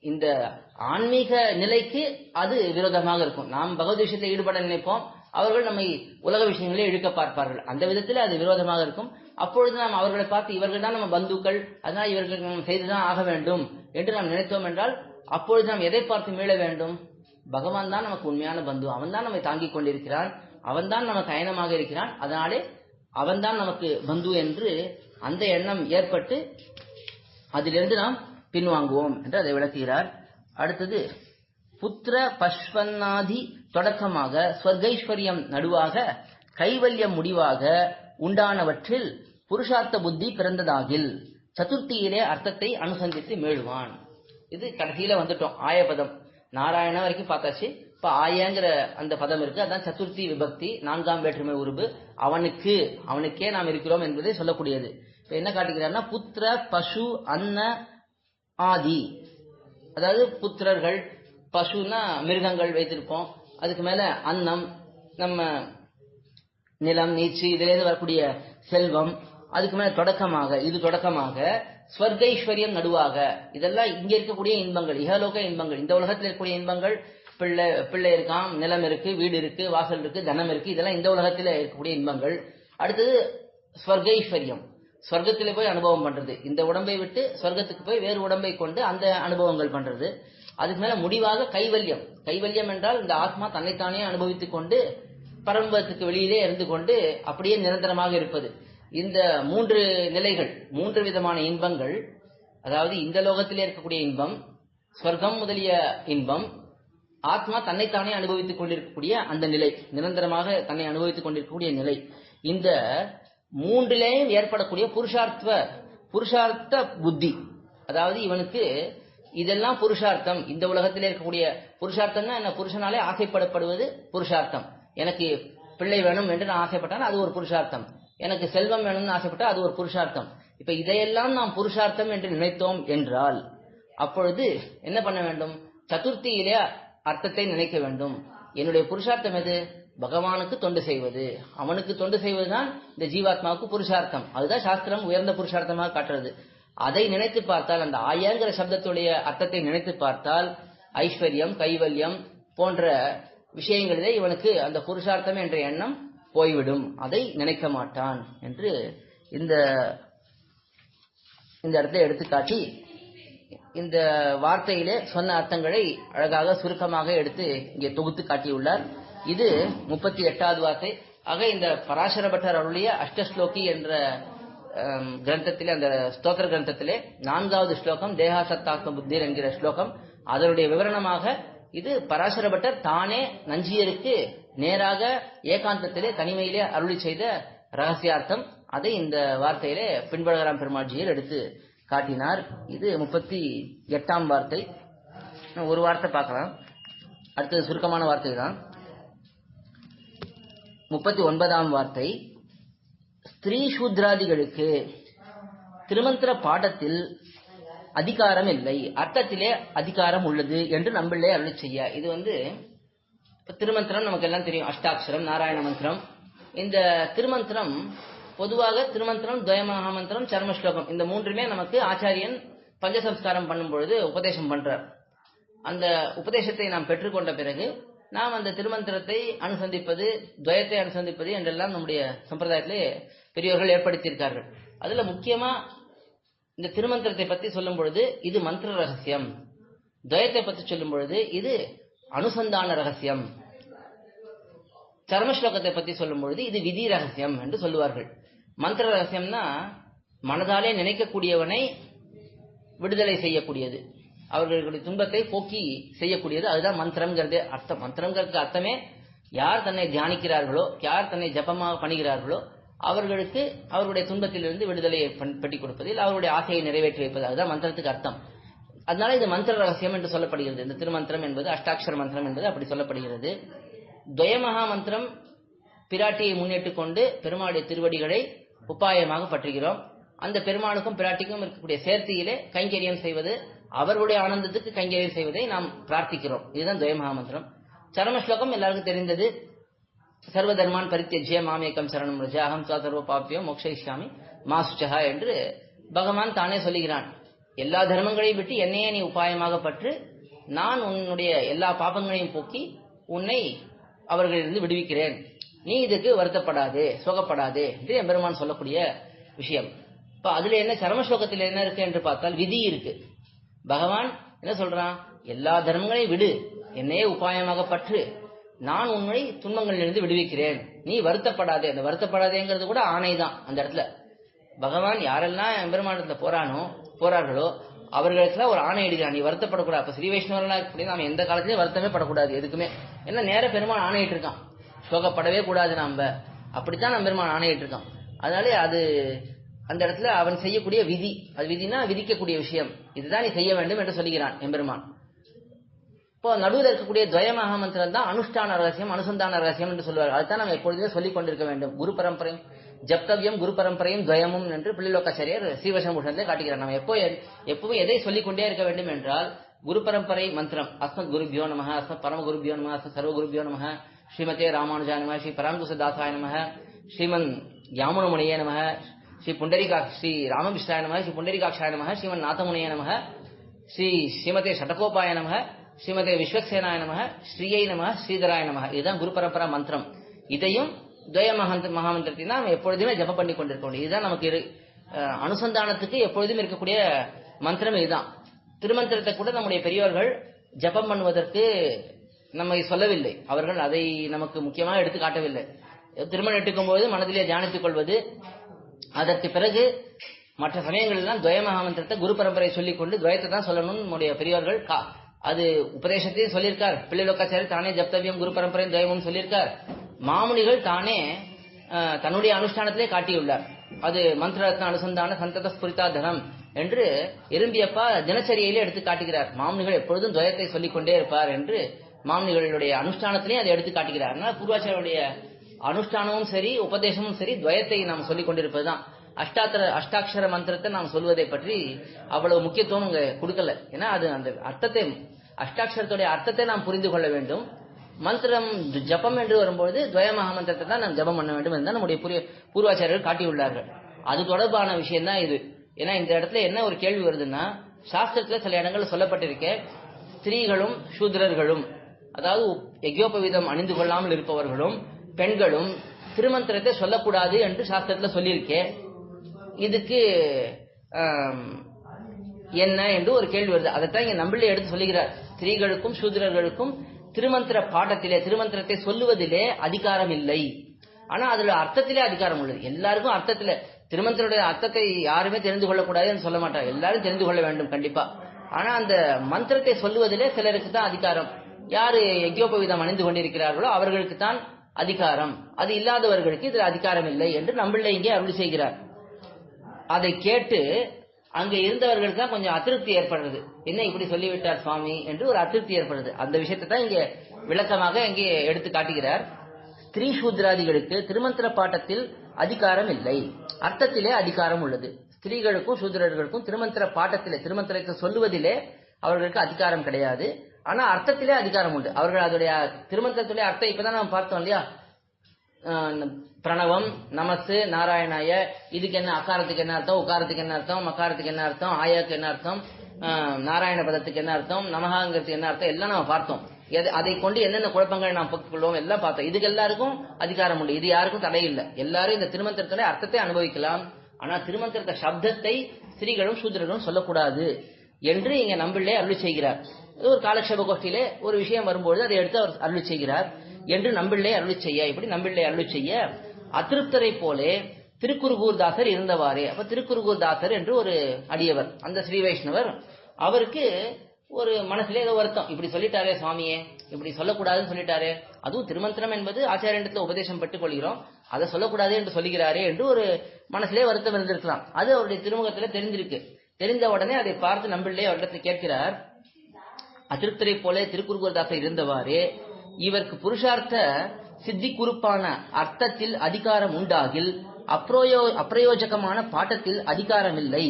இந்த ஆன்மீக நிலைக்கு அது விரோதமாக இருக்கும். நாம் பகவத் விஷயத்தில் ஈடுபட நினைப்போம், அவர்கள் நம்மை உலக விஷயங்களே இழுக்க பார்ப்பார்கள். அந்த விதத்தில் அது விரோதமாக இருக்கும். அப்பொழுது நாம் அவர்களை பார்த்து இவர்கள் தான் நம்ம பந்துக்கள், அதனால் இவர்களுக்கு நாம் செய்துதான் ஆக வேண்டும் என்று நாம் நினைத்தோம் என்றால் அப்பொழுது நாம் எதை பார்த்து மீள வேண்டும்? பகவான் தான் நமக்கு உண்மையான பந்து, அவன் தான் நம்மை தாங்கிக் கொண்டிருக்கிறான், அவன் தான் நமக்கு அயனமாக இருக்கிறான், அதனாலே அவன் தான் நமக்கு பந்து என்று அந்த எண்ணம் ஏற்பட்டு அதிலிருந்து நாம் பின்வாங்குவோம் என்று அதை விளக்குகிறார். அடுத்தது புத்திர பஸ்வன்னாதி தொடக்கமாக ஸ்வர்கைஸ்வரியம் நடுவாக கைவல்யம் முடிவாக உண்டானவற்றில் புருஷார்த்த புத்தி பிறந்ததாகில் சதுர்த்தியிலே அர்த்தத்தை அனுசந்தித்து மேழுவான். இது கடைசியில வந்துட்டோம். ஆயபதம் நாராயண வரைக்கும் பார்த்தாச்சு. இப்ப ஆயங்கிற அந்த பதம் இருக்கு, அதான் சதுர்த்தி விபக்தி, நான்காம் வேற்றுமை உருபு. அவனுக்கே நாம் இருக்கிறோம் என்பதை சொல்லக்கூடியது. இப்ப என்ன காட்டுகிறார்னா புத்திர பசு அன்ன ஆதி, அதாவது புத்திரர்கள், பசுனா மிருகங்கள் வைத்திருப்போம், அதுக்கு மேல அன்னம் நம்ம நிலம் நீச்சு இதிலிருந்து வரக்கூடிய செல்வம், அதுக்கு மேல தொடக்கமாக இது தொடக்கமாக ஸ்வர்கைஸ்வரியம் நடுவாக, இதெல்லாம் இங்க இருக்கக்கூடிய இன்பங்கள், இகலோக இன்பங்கள், இந்த உலகத்தில் இருக்கக்கூடிய இன்பங்கள், பிள்ளை இருக்கான், நிலம் இருக்கு, வீடு இருக்கு, வாசல் இருக்கு, தனம் இருக்கு, இதெல்லாம் இந்த உலகத்தில் இருக்கக்கூடிய இன்பங்கள். அடுத்தது ஸ்வர்கைஸ்வரியம், ஸ்வர்க்கத்திலே போய் அனுபவம் பண்றது, இந்த உடம்பை விட்டு ஸ்வர்க்கத்துக்கு போய் வேறு உடம்பை கொண்டு அந்த அனுபவங்கள் பண்றது. அதுக்கு மேல முடிவாக கைவல்யம். கைவல்யம் என்றால் இந்த ஆத்மா தன்னைத்தானே அனுபவித்துக் கொண்டு பரம்பத்துக்கு வெளியிலே இருந்து கொண்டு அப்படியே நிரந்தரமாக இருப்பது. இந்த மூன்று நிலைகள், மூன்று விதமான இன்பங்கள், அதாவது இந்த லோகத்திலே இருக்கக்கூடிய இன்பம், ஸ்வர்க்கம் முதலிய இன்பம், ஆத்மா தன்னைத்தானே அனுபவித்துக் கொண்டிருக்கக்கூடிய அந்த நிலை, நிரந்தரமாக தன்னை அனுபவித்துக் கொண்டிருக்கக்கூடிய நிலை, இந்த மூன்றிலேயும் ஏற்படக்கூடிய புருஷார்த்த புத்தி, அதாவது இவனுக்கு இதெல்லாம் புருஷார்த்தம். இந்த உலகத்திலே இருக்கக்கூடிய புருஷார்த்தம்னா என்ன? புருஷனாலே ஆசைப்படப்படுவது புருஷார்த்தம். எனக்கு பிள்ளை வேணும் என்று நான் ஆசைப்பட்டால் அது ஒரு புருஷார்த்தம், எனக்கு செல்வம் வேணும்னு ஆசைப்பட்டால் அது ஒரு புருஷார்த்தம். இப்ப இதையெல்லாம் நாம் புருஷார்த்தம் என்று நினைத்தோம் என்றால் அப்பொழுது என்ன பண்ண வேண்டும்? சதுர்த்தியிலே அர்த்தத்தை நினைக்க வேண்டும். என்னுடைய புருஷார்த்தம் எது? பகவானுக்கு தொண்டு செய்வது, அவனுக்கு தொண்டு செய்வதுதான் இந்த ஜீவாத்மாவுக்கு புருஷார்த்தம். அதுதான் சாஸ்திரம் உயர்ந்த புருஷார்த்தமாக காட்டுறது. அதை நினைத்து பார்த்தால், அந்த ஆயங்கிற சப்தத்துடைய அர்த்தத்தை நினைத்து பார்த்தால் ஐஸ்வர்யம் கைவல்யம் போன்ற விஷயங்களிலே இவனுக்கு அந்த புருஷார்த்தம் என்ற எண்ணம் போய்விடும், அதை நினைக்க மாட்டான் என்று இந்த இடத்தை எடுத்துக்காட்டி இந்த வார்த்தையிலே சொன்ன அர்த்தங்களை அழகாக சுருக்கமாக எடுத்து இங்கே தொகுத்து காட்டியுள்ளார். இது 38வது வார்த்தை. ஆக இந்த பராசர பட்டர் அருளிய அஷ்டஸ்லோகி என்ற கிரந்தத்திலே, அந்த ஸ்தோத்திர கிரந்தத்திலே 4வது ஸ்லோகம் தேகாசத்தாத்ம புத்திர் என்கிற ஸ்லோகம், அதனுடைய விவரணமாக இது பராசர பட்டர் தானே நஞ்சியருக்கு நேராக ஏகாந்தத்திலே தனிமையிலே அருளி செய்த ரகசியார்த்தம். அதை இந்த வார்த்தையிலே பின்பழகராம் பெருமாள்ஜியில் எடுத்து காட்டினார். இது 38ஆம் வார்த்தை. ஒரு வார்த்தை பார்க்கலாம். அடுத்தது சுருக்கமான வார்த்தை தான். 39ஆம் வார்த்தை. ஸ்திரீ சூத்ராதிகளுக்கு திருமந்திர பாடத்தில் அதிகாரம் இல்லை, அர்த்தத்திலே அதிகாரம் உள்ளது என்று நம்மளே அருளி செய்ய. இது திருமந்திரம் நமக்கு எல்லாம் தெரியும். அஷ்டாட்சரம், நாராயண மந்திரம். இந்த திருமந்திரம் பொதுவாக திருமந்திரம், துவயமகா மந்திரம், சர்ம ஸ்லோகம், இந்த மூன்றுமே நமக்கு ஆச்சாரியன் பஞ்சசம்ஸ்காரம் பண்ணும் பொழுது உபதேசம் பண்றார். அந்த உபதேசத்தை நாம் பெற்றுக்கொண்ட பிறகு நாம் அந்த திருமந்திரத்தை அனுசந்திப்பது, துவயத்தை அனுசந்திப்பது என்றெல்லாம் நம்முடைய சம்பிரதாயத்திலே பெரியவர்கள் ஏற்படுத்தியிருக்கார்கள். அதுல முக்கியமா இந்த திருமந்திரத்தை பத்தி சொல்லும் பொழுது இது மந்திர ரகசியம், துவயத்தை பத்தி சொல்லும் பொழுது இது அனுசந்தான ரகசியம், சர்மஸ்லோகத்தை பத்தி சொல்லும் பொழுது இது விதி ரகசியம் என்று சொல்லுவார்கள். மந்திர ரகசியம்னா மனதாலே நினைக்கக்கூடியவனை விடுதலை செய்யக்கூடியது, அவர்களுடைய துன்பத்தை போக்கி செய்யக்கூடியது. அதுதான் மந்திரம்ங்கிறது அர்த்தம். மந்திரம்ங்கிறதுக்கு அர்த்தமே யார் தன்னை தியானிக்கிறார்களோ, யார் தன்னை ஜபமாக பண்ணுகிறார்களோ அவர்களுக்கு அவர்களுடைய துன்பத்திலிருந்து விடுதலையை பெட்டி கொடுப்பதில் அவருடைய ஆசையை நிறைவேற்றி வைப்பது, அதுதான் மந்திரத்துக்கு அர்த்தம். அதனால இது மந்திர ரகசியம் என்று சொல்லப்படுகிறது. இந்த திருமந்திரம் என்பது, அஷ்டாட்சர மந்திரம் என்பது அப்படி சொல்லப்படுகிறது. துவயமகா மந்திரம் பிராட்டியை முன்னிட்டுக் கொண்டு பெருமாளுடைய திருவடிகளை உபாயமாக பற்றுகிறோம். அந்த பெருமாளுக்கும் பிராட்டிக்கும் இருக்கக்கூடிய சேர்த்தியிலே கைங்கரியம் செய்வது, அவர்களுடைய ஆனந்தத்துக்கு கைங்கரியம் செய்வதை நாம் பிரார்த்திக்கிறோம். இதுதான் துவயமகா மந்திரம். சரம ஸ்லோகம் எல்லாருக்கும் தெரிந்தது. சர்வ தர்மான் பரித்யஜ்ய மாமேகம் சரணம் ரஜ அகம் சர்வ பாப்யோ மோக்ஷயிஷ்யாமி மாசுச்சஹா என்று பகவான் தானே சொல்லுகிறான். எல்லா தர்மங்களையும் விட்டு என்னையே நீ உபாயமாக பற்று, நான் உன்னுடைய எல்லா பாபங்களையும் போக்கி உன்னை அவர்களிலிருந்து விடுவிக்கிறேன், நீ இதுக்கு வருத்தப்படாதே, சோகப்படாதே என்று எம்பெருமான் சொல்லக்கூடிய விஷயம். இப்ப அதுல என்ன சரமஸ்லோகத்தில் என்ன இருக்கு என்று பார்த்தால் விதி இருக்கு. பகவான் என்ன சொல்றான்? எல்லா தர்மங்களையும் விடு, என்னையே உபாயமாக பற்று, நான் உன்னை துன்பங்களிலிருந்து விடுவிக்கிறேன், நீ வருத்தப்படாதே. அந்த வருத்தப்படாதேங்கிறது கூட ஆணைதான். அந்த இடத்துல பகவான் யாரெல்லாம் எம்பெருமானத்துல போறார்களோ அவர்களுக்கு ஒரு ஆணை இடுகிறான், நீ வருத்தப்படக்கூடாது. அப்ப ஸ்ரீ வைஷ்ணவர்களா இப்படி நாம எந்த காலத்திலயும் வருத்தமே படக்கூடாது எதுக்குமே. ஏன்னா நேர பெருமான் ஆணையிட்டு இருக்கான், சோகப்படவே கூடாது நாம, அப்படித்தான் நம்ம பெருமான் ஆணையிட்டு இருக்கான். அதனாலே அது அந்த இடத்துல அவன் செய்யக்கூடிய விதி, அது விதினா விதிக்கக்கூடிய விஷயம், இதுதான் நீ செய்ய வேண்டும் என்று சொல்லுகிறான் எம்பெருமான். இப்போ நடுவில் இருக்கக்கூடிய துவயமகா மந்திரம் தான் அனுஷ்டான ரகசியம், அனுசந்தான ரகசியம் என்று சொல்வார்கள். அதுதான் நம்ம எப்பொழுதுமே சொல்லிக் கொண்டிருக்க வேண்டும். குரு பரம்பரையும் ஜப்தவியம், குரு பரம்பரையும் துவயமும் என்று பிள்ளைலோகாச்சாரியர் ஸ்ரீவசம்பூஷணத்தை காட்டுகிறார். நம்ம எப்பவும் எதை சொல்லிக் கொண்டே இருக்க வேண்டும் என்றால், குரு பரம்பரை மந்திரம் அஸ்மத் குருபியோ நமஹ, அஸ்மத் பரம குருபியோ நமஹ, அஸ்மத் சர்வ குருபியோ நமஹ, ஸ்ரீமதே ராமானுஜாய நமஹ, ஸ்ரீ பராமகுச தாசாய நமஹ, ஸ்ரீமன் யாமுனமுனையே நமஹ, ஸ்ரீ ராமபிஷ்டாய நமஹ, ஸ்ரீ புண்டரிகாட்சாய நமஹ, ஸ்ரீமன் நாதமுனையே நமஹ, ஸ்ரீமதே ஷடகோபாய நமஹ, ஸ்ரீமதே விஸ்வக்சேனாய நமஹ, ஸ்ரீயை நமஹ, ஸ்ரீதராய நமஹ. இதுதான் குரு பரம்பரா மந்திரம். இதையும் துவய மகாமந்திரத்தை நாம் எப்பொழுதுமே ஜபம் பண்ணி கொண்டிருக்கோம். இதுதான் நமக்கு அனுசந்தானத்துக்கு எப்பொழுதும் இருக்கக்கூடிய மந்திரம். இதுதான் திருமந்திரத்தை கூட நம்முடைய பெரியவர்கள் ஜபம் பண்ணுவதற்கு நம்மை சொல்லவில்லை, அவர்கள் அதை நமக்கு முக்கியமாக எடுத்து காட்டவில்லை. திருமணம் எடுக்கும் போது மனதிலே தியானித்துக் கொள்வது, அதற்கு பிறகு மற்ற சமயங்களெல்லாம் துவய மகாமந்திரத்தை குரு பரம்பரை சொல்லிக் கொண்டு துவயத்தை தான் சொல்லணும்னு நம்முடைய பெரியவர்கள் அது உபதேசத்தையும் சொல்லியிருக்கார். பிள்ளைலோகாச்சாரி தானே ஜப்தவியம் குரு பரம்பரை துவயமும் சொல்லியிருக்கார். மாமுனிகள் தானே தன்னுடைய அனுஷ்டானத்திலே காட்டியுள்ளார். அது மந்திரரத்ன அனுசந்தான சந்தத ஸ்புரிதா தனம் என்று எறும்பியப்பா தினச்சரியிலே எடுத்து காட்டுகிறார். மாமுனிகள் எப்பொழுதும் துவயத்தை சொல்லிக் கொண்டே இருப்பார் என்று மாமுனிகளுடைய அனுஷ்டானத்திலே அதை எடுத்து காட்டுகிறார். அதனால பூர்வாச்சாரியருடைய அனுஷ்டானமும் சரி உபதேசமும் சரி துவயத்தை நாம் சொல்லிக் கொண்டிருப்பதுதான். அஷ்டாட்சர மந்திரத்தை நாம் சொல்வதை பற்றி அவ்வளவு முக்கியத்துவம் இங்க கொடுக்கல. ஏன்னா அது அந்த அர்த்தத்தை, அஷ்டாட்சரத்துடைய அர்த்தத்தை நாம் புரிந்து கொள்ள வேண்டும். மந்திரம் ஜபம் என்று வரும்போது துவய மகாமந்திரத்தை தான் நாம் ஜபம் பண்ண வேண்டும் என்று நம்முடைய பூர்வாச்சாரியர்கள் காட்டியுள்ளார்கள். அது தொடர்பான விஷயம் தான் இது. ஏன்னா இந்த இடத்துல என்ன ஒரு கேள்வி வருதுன்னா, சாஸ்திரத்துல சில இடங்கள் சொல்லப்பட்டிருக்க ஸ்திரீகளும் சூத்ரர்களும், அதாவது யஜ்யோபவீதம் அணிந்து கொள்ளாமல் இருப்பவர்களும் பெண்களும் திருமந்திரத்தை சொல்லக்கூடாது என்று சாஸ்திரத்துல சொல்லியிருக்கேன். இதுக்கு என்ன என்று ஒரு கேள்வி வருது. அதைத்தான் இங்க நம்மளே எடுத்து சொல்லுகிறார். ஸ்திரீகளுக்கும் சூத்ரர்களுக்கும் திருமந்திர பாடத்திலே, திருமந்திரத்தை சொல்லுவதிலே அதிகாரம் இல்லை, ஆனா அதுல அர்த்தத்திலே அதிகாரம் உள்ளது. எல்லாருக்கும் அர்த்தத்திலே, திருமந்திரோட அர்த்தத்தை யாருமே தெரிந்து கொள்ளக்கூடாதுன்னு சொல்ல மாட்டார், எல்லாரும் தெரிந்து கொள்ள வேண்டும் கண்டிப்பா. ஆனா அந்த மந்திரத்தை சொல்லுவதிலே சிலருக்கு தான் அதிகாரம். யாரு யஜ்யோபவீதம் அணிந்து கொண்டிருக்கிறார்களோ அவர்களுக்கு தான் அதிகாரம், அது இல்லாதவர்களுக்கு இதுல அதிகாரம் இல்லை என்று நம்மள இங்கே அருள் செய்கிறார். அதை கேட்டு அங்க இருந்தவர்களுக்கு தான் கொஞ்சம் அதிருப்தி ஏற்படுறது. என்ன இப்படி சொல்லிவிட்டார் சுவாமி என்று ஒரு அதிருப்தி ஏற்படுது. அந்த விஷயத்தை தான் இங்கே விளக்கமாக இங்கே எடுத்து காட்டுகிறார். ஸ்திரீ சூத்ராதிகளுக்கு திருமந்திர பாட்டத்தில் அதிகாரம் இல்லை, அர்த்தத்திலே அதிகாரம் உள்ளது. ஸ்திரீகளுக்கும் சூத்ரர்களுக்கும் திருமந்திர பாட்டத்திலே, திருமந்திரத்தை சொல்லுவதிலே அவர்களுக்கு அதிகாரம் கிடையாது. ஆனா அர்த்தத்திலே அதிகாரம் உண்டு. அவர்கள் அதோடைய திருமந்திரத்துடைய அர்த்தம் இப்பதான் நம்ம பார்த்தோம் இல்லையா, பிரணவம், நமசு, நாராயணாய, இதுக்கு என்ன, அகாரத்துக்கு என்ன அர்த்தம், உகாரத்துக்கு என்ன அர்த்தம், மகாரத்துக்கு என்ன அர்த்தம், ஆயாக்கு என்ன அர்த்தம், நாராயண பதத்துக்கு என்ன அர்த்தம், நமகாங்கிறதுக்கு என்ன அர்த்தம், எல்லாம் நம்ம பார்த்தோம். அதை கொண்டு என்னென்ன குழப்பங்கள் நாம் கொள்வோம் எல்லாம் பார்த்தோம். இதுக்கு எல்லாருக்கும் அதிகாரம் உண்டு, இது யாருக்கும் தடை இல்லை. எல்லாரும் இந்த திருமந்திரத்துல அர்த்தத்தை அனுபவிக்கலாம். ஆனா திருமந்திரத்தை சப்தத்தை ஸ்திரீகளும் சூத்திரர்களும் சொல்லக்கூடாது என்று இங்க நம்பிள்ளை அருளி செய்கிறார். ஒரு காலக்ஷேப கோஷ்டியிலே ஒரு விஷயம் வரும்போது அதை எடுத்து அவர் அருளி செய்கிறார் என்று நம்பிள்ளை அருளி செய்ய. இப்படி நம்பிள்ளை அருளி செய்ய அதிருப்தரை போலே திருக்குறுகூர்தாசர் இருந்தவாறே. அப்ப திருக்குறுகூர்தாசர் என்று ஒரு அடியவர், அந்த ஸ்ரீ வைஷ்ணவர், அவருக்கு ஒரு மனசுல ஏதோ வருத்தம், இப்படி சொல்லிட்டாரே சுவாமியே, இப்படி சொல்லக்கூடாதுன்னு சொல்லிட்டாரே, அதுவும் திருமந்திரம் என்பது ஆச்சாரியத்துல உபதேசம் பெற்றுக் கொள்கிறோம், அதை சொல்லக்கூடாது என்று சொல்லுகிறாரே என்று ஒரு மனசுலே வருத்தம் இருந்திருக்கலாம். அது அவருடைய திருமுகத்துல தெரிஞ்சிருக்கு. தெரிந்த உடனே அதை பார்த்து நம்பிள்ளை அவரிடத்தை கேட்கிறார். அதிருப்தரை போல திருக்குறுகூர்தாசர் இருந்தவாறே இவருக்கு புருஷார்த்த சித்தி குறிப்பான அர்த்தத்தில் அதிகாரம் உண்டாகில் அப்பிரயோஜகமான பாட்டத்தில் அதிகாரம் இல்லை,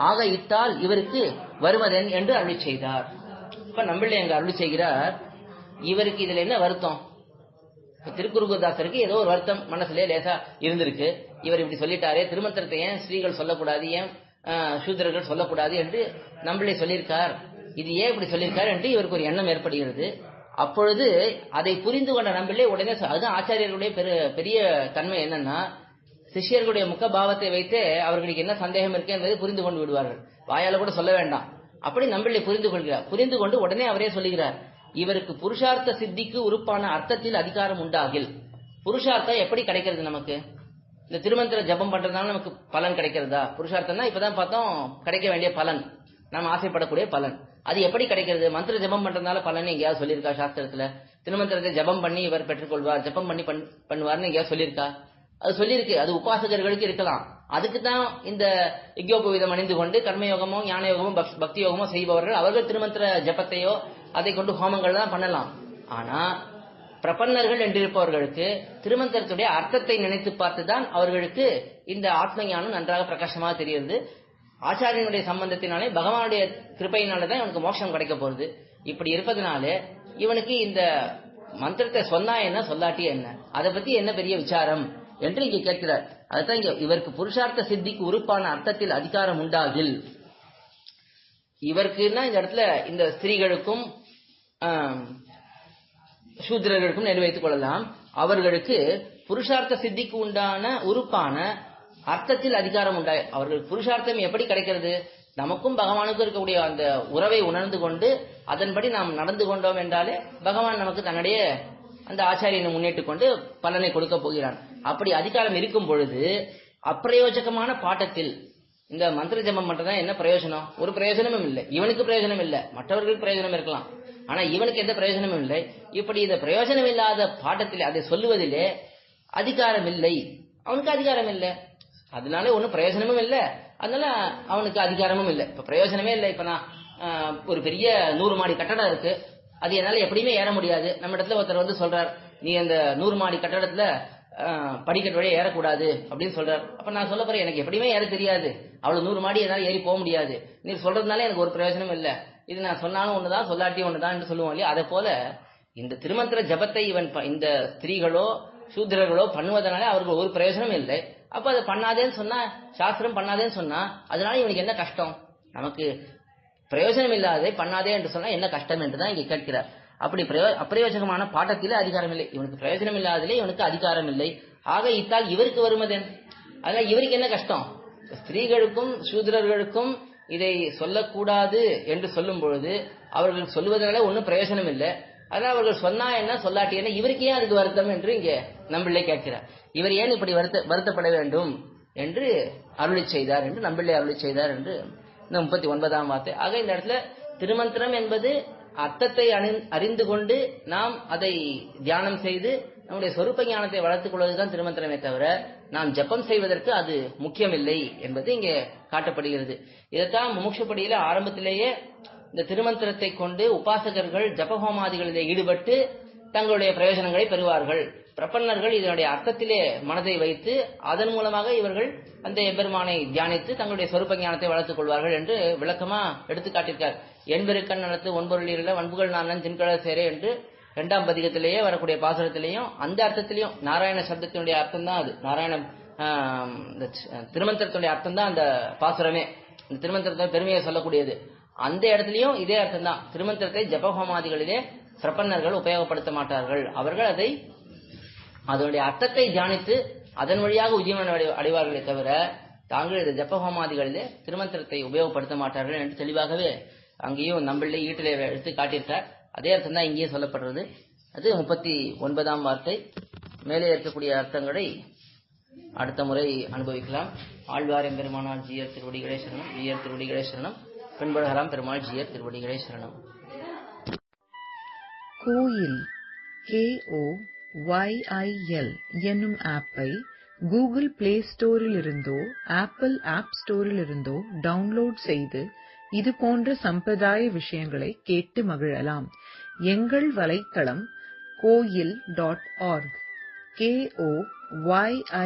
ஆக இட்டால் இவருக்கு வருவதென் என்று அருளி செய்தார். இப்ப நம்பிள்ளை அங்க அருளி செய்கிறார். இவருக்கு இதுல என்ன வருத்தம்? திருக்குறுகூர்தாசருக்கு ஏதோ ஒரு வருத்தம் மனசுல லேசா இருந்திருக்கு. இவர் இப்படி சொல்லிட்டாரே, திருமந்திரத்தை ஏன் ஸ்ரீகள் சொல்லக்கூடாது, ஏன் சூத்திரர்கள் சொல்லக்கூடாது என்று நம்பிள்ளை சொல்லியிருக்கார், இது ஏன் இப்படி சொல்லியிருக்கார் என்று இவருக்கு ஒரு எண்ணம் ஏற்படுகிறது. அப்பொழுது அதை புரிந்து கொண்ட நம்பிள்ளை உடனே, அதுதான் ஆச்சாரியர்களுடைய பெரிய தன்மை என்னன்னா, சிஷ்யர்களுடைய முக பாவத்தை வைத்து அவர்களுக்கு என்ன சந்தேகம் இருக்கு என்பதை புரிந்து கொண்டு விடுவார்கள், வாயால கூட சொல்ல வேண்டாம். அப்படி நம்பிள்ளை புரிந்து கொள்கிறார். புரிந்து கொண்டு உடனே அவரே சொல்லுகிறார், இவருக்கு புருஷார்த்த சித்திக்கு உறுப்பான அர்த்தத்தில் அதிகாரம் உண்டாகில். புருஷார்த்தம் எப்படி கிடைக்கிறது நமக்கு? இந்த திருமந்திர ஜபம் பண்றதுனால நமக்கு பலன் கிடைக்கிறதா? புருஷார்த்தம்னா இப்பதான் பார்த்தோம், கிடைக்க வேண்டிய பலன், நாம் ஆசைப்படக்கூடிய பலன். அது எப்படி கிடைக்கிறது? மந்திர ஜபம் பண்றதுனால பலன் எங்கேயாவது சொல்லியிருக்கா சாஸ்திரத்துல? திருமந்திரத்தை ஜபம் பண்ணி இவர் பெற்றுக்கொள்வார், ஜபம் பண்ணி பண்ணுவார்னு எங்கேயாவது சொல்லியிருக்கா? அது சொல்லியிருக்கு. அது உபாசகர்களுக்கு இருக்கலாம். அதுக்கு தான் இந்த யஜ்யோபவீதம் அணிந்து கொண்டு கர்மயோகமோ ஞான யோகமோ பக்தி யோகமோ செய்பவர்கள், அவர்கள் திருமந்திர ஜபத்தையோ அதை கொண்டு ஹோமங்கள் தான் பண்ணலாம். ஆனா பிரபன்னர்கள் என்றிருப்பவர்களுக்கு திருமந்திரத்துடைய அர்த்தத்தை நினைத்து பார்த்துதான் அவர்களுக்கு இந்த ஆத்ம ஞானம் நன்றாக பிரகாசமாக தெரிகிறது. ஆச்சாரியனுடைய சம்பந்தத்தினாலே, பகவானுடைய கிருபையினாலதான் இவனுக்கு மோட்சம் கிடைக்க போறது. இப்படி இருப்பதனாலே இவனுக்கு இந்த மந்திரத்தை சொன்னா என்ன, சொல்லாட்டி என்ன, அதை பத்தி என்ன பெரிய விசாரம் என்று இங்கே கேட்கிறார். அதுதான் இங்க இவருக்கு புருஷார்த்த சித்திக்கு உறுப்பான அர்த்தத்தில் அதிகாரம் உண்டாகில். இவருக்குன்னா இந்த இடத்துல இந்த ஸ்திரீகளுக்கும் சூத்திரர்களுக்கும் நிர்வகித்துக் கொள்ளலாம். அவர்களுக்கு புருஷார்த்த சித்திக்கு உண்டான உறுப்பான அர்த்தத்தில் அதிகாரம் உண்டாய். அவர்கள் புருஷார்த்தம் எப்படி கிடைக்கிறது? நமக்கும் பகவானுக்கும் இருக்கக்கூடிய அந்த உறவை உணர்ந்து கொண்டு அதன்படி நாம் நடந்து கொண்டோம் என்றாலே பகவான் நமக்கு தன்னுடைய அந்த ஆச்சாரியனை முன்னிட்டுக் கொண்டு பலனை கொடுக்க போகிறான். அப்படி அதிகாரம் இருக்கும் பொழுது அப்பிரயோஜகமான பாட்டத்தில் இந்த மந்திர ஜபம் பண்றதா என்ன பிரயோஜனம்? ஒரு பிரயோஜனமும் இல்லை. இவனுக்கு பிரயோஜனம் இல்லை, மற்றவர்களுக்கு பிரயோஜனம் இருக்கலாம், ஆனா இவனுக்கு எந்த பிரயோஜனமும் இல்லை. இப்படி இந்த பிரயோஜனம் இல்லாத பாட்டத்தில் அதை சொல்லுவதிலே அதிகாரம் இல்லை, அவனுக்கு அதிகாரம் இல்லை. அதனால ஒன்னும் பிரயோஜனமும் இல்லை, அதனால அவனுக்கு அதிகாரமும் இல்லை. இப்ப பிரயோஜனமே இல்லை. இப்ப நான் ஒரு பெரிய 100 மாடி கட்டடம் இருக்கு, அது என்னால எப்படியுமே ஏற முடியாது. நம்ம இடத்துல ஒருத்தர் வந்து சொல்றார், நீ அந்த 100 மாடி கட்டடத்துல படிக்கட்டு வழியே ஏறக்கூடாது அப்படின்னு சொல்றார். அப்ப நான் சொல்ல போறேன், எனக்கு எப்படியுமே ஏற தெரியாது, அவ்வளவு 100 மாடி என்னால ஏறி போக முடியாது, நீ சொல்றதுனால எனக்கு ஒரு பிரயோஜனம் இல்லை, இது நான் சொன்னாலும் ஒண்ணுதான் சொல்லாட்டியும் ஒண்ணுதான் என்று சொல்லுவோம் இல்லையா? அதே போல இந்த திருமந்திர ஜபத்தை இந்த ஸ்திரீகளோ சூத்திரர்களோ பண்ணுவதனால அவர்கள் ஒரு பிரயோஜனம் இல்லை. அப்ப அதை பண்ணாதேன்னு சொன்னா, சாஸ்திரம் பண்ணாதேன்னு சொன்னா அதனால இவனுக்கு என்ன கஷ்டம்? நமக்கு பிரயோஜனம் இல்லாததை பண்ணாதே என்று சொன்னா என்ன கஷ்டம் என்றுதான் இங்க கேட்கிறார். அப்படி அப்பிரயோஜகமான பாட்டத்திலே அதிகாரம் இல்லை, இவனுக்கு பிரயோஜனம் இல்லாததிலே இவனுக்கு அதிகாரம் இல்லை. ஆக இத்தால் இவருக்கு வருமதன்? அதனால இவருக்கு என்ன கஷ்டம்? ஸ்திரீகளுக்கும் சூத்திரர்களுக்கும் இதை சொல்லக்கூடாது என்று சொல்லும் பொழுது அவர்கள் சொல்லுவதனால ஒன்னும் பிரயோஜனம் இல்லை. அதனால அவர்கள் சொன்னா என்ன சொல்லாட்டி என்ன, இவருக்கு ஏன் அதுக்கு வருத்தம் என்று இங்கே நம்பிள்ளை கேட்கிறார். இவர் ஏன் இப்படி வருத்தப்பட வேண்டும் என்று அருளி செய்தார் என்று நம்பிள்ளை அருளி செய்தார் என்று இந்த 39ஆம் வார்த்தை. ஆக இந்த இடத்துல திருமந்திரம் என்பது அர்த்தத்தை அறிந்து கொண்டு நாம் அதை தியானம் செய்து நம்முடைய சொரூப ஞானத்தை வளர்த்துக் கொள்வதுதான் திருமந்திரமே தவிர நாம் ஜபம் செய்வதற்கு அது முக்கியமில்லை என்பது இங்கே காட்டப்படுகிறது. இதைத்தான் முமுட்சுப்படியில ஆரம்பத்திலேயே இந்த திருமந்திரத்தை கொண்டு உபாசகர்கள் ஜபஹோமாதிகளிலே ஈடுபட்டு தங்களுடைய பிரயோஜனங்களை பெறுவார்கள். பிரபன்னர்கள் இதனுடைய அர்த்தத்திலே மனதை வைத்து அதன் மூலமாக இவர்கள் அந்த எம்பெருமானை தியானித்து தங்களுடைய சொரூப ஞானத்தை வளர்த்துக் கொள்வார்கள் என்று விளக்கமா எடுத்து காட்டியிருக்கார். எண்பெருக்கண் நடத்து ஒன்பொருளீரில வன்புகள் நானன் தின்கழ சேரே என்று 2ஆம் பதிகத்திலேயே வரக்கூடிய பாசுரத்திலையும் அந்த அர்த்தத்திலையும் நாராயண சப்தத்தினுடைய அர்த்தம் தான் அது. நாராயண திருமந்திரத்தினுடைய அர்த்தம் தான் அந்த பாசுரமே. இந்த திருமந்திரத்தை பெருமையை சொல்லக்கூடியது. அந்த இடத்துலயும் இதே அர்த்தம் தான். திருமந்திரத்தை ஜபஹோமாதிகளிலே பிரபன்னர்கள் உபயோகப்படுத்த மாட்டார்கள். அவர்கள் அதனுடைய அர்த்தத்தை தியானித்து அதன் வழியாக உஜ்ஜீவனம் அடைவார்களே தவிர தாங்கள் இந்த ஜபஹோமாதிகளிலே திருமந்திரத்தை உபயோகப்படுத்த மாட்டார்கள் என்று தெளிவாகவே அங்கேயும் நம்மளே ஈட்டிலே எடுத்து காட்டியிருக்கார். அதே அர்த்தம் தான் இங்கேயே சொல்லப்படுறது. அது 39ஆம் வார்த்தை. மேலே இருக்கக்கூடிய அர்த்தங்களை அடுத்த முறை அனுபவிக்கலாம். ஆழ்வார் எம்பெருமானார் ஜீயர் திருவடிகளே சரணம். ஜீயர் திருவடிகளே சரணம். பின்புலகலாம் பெருமாள் ஜீயர் திருவடிகளே சரணம். கோயில் KOYIL என்னும் ஆப்பை கூகுள் பிளே ஸ்டோரில் இருந்தோ ஆப்பிள் ஆப் ஸ்டோரில் இருந்தோ டவுன்லோட் செய்து இது போன்ற சம்பிரதாய விஷயங்களை கேட்டு மகிழலாம். எங்கள் வலைத்தளம் koil.org KOYIL.org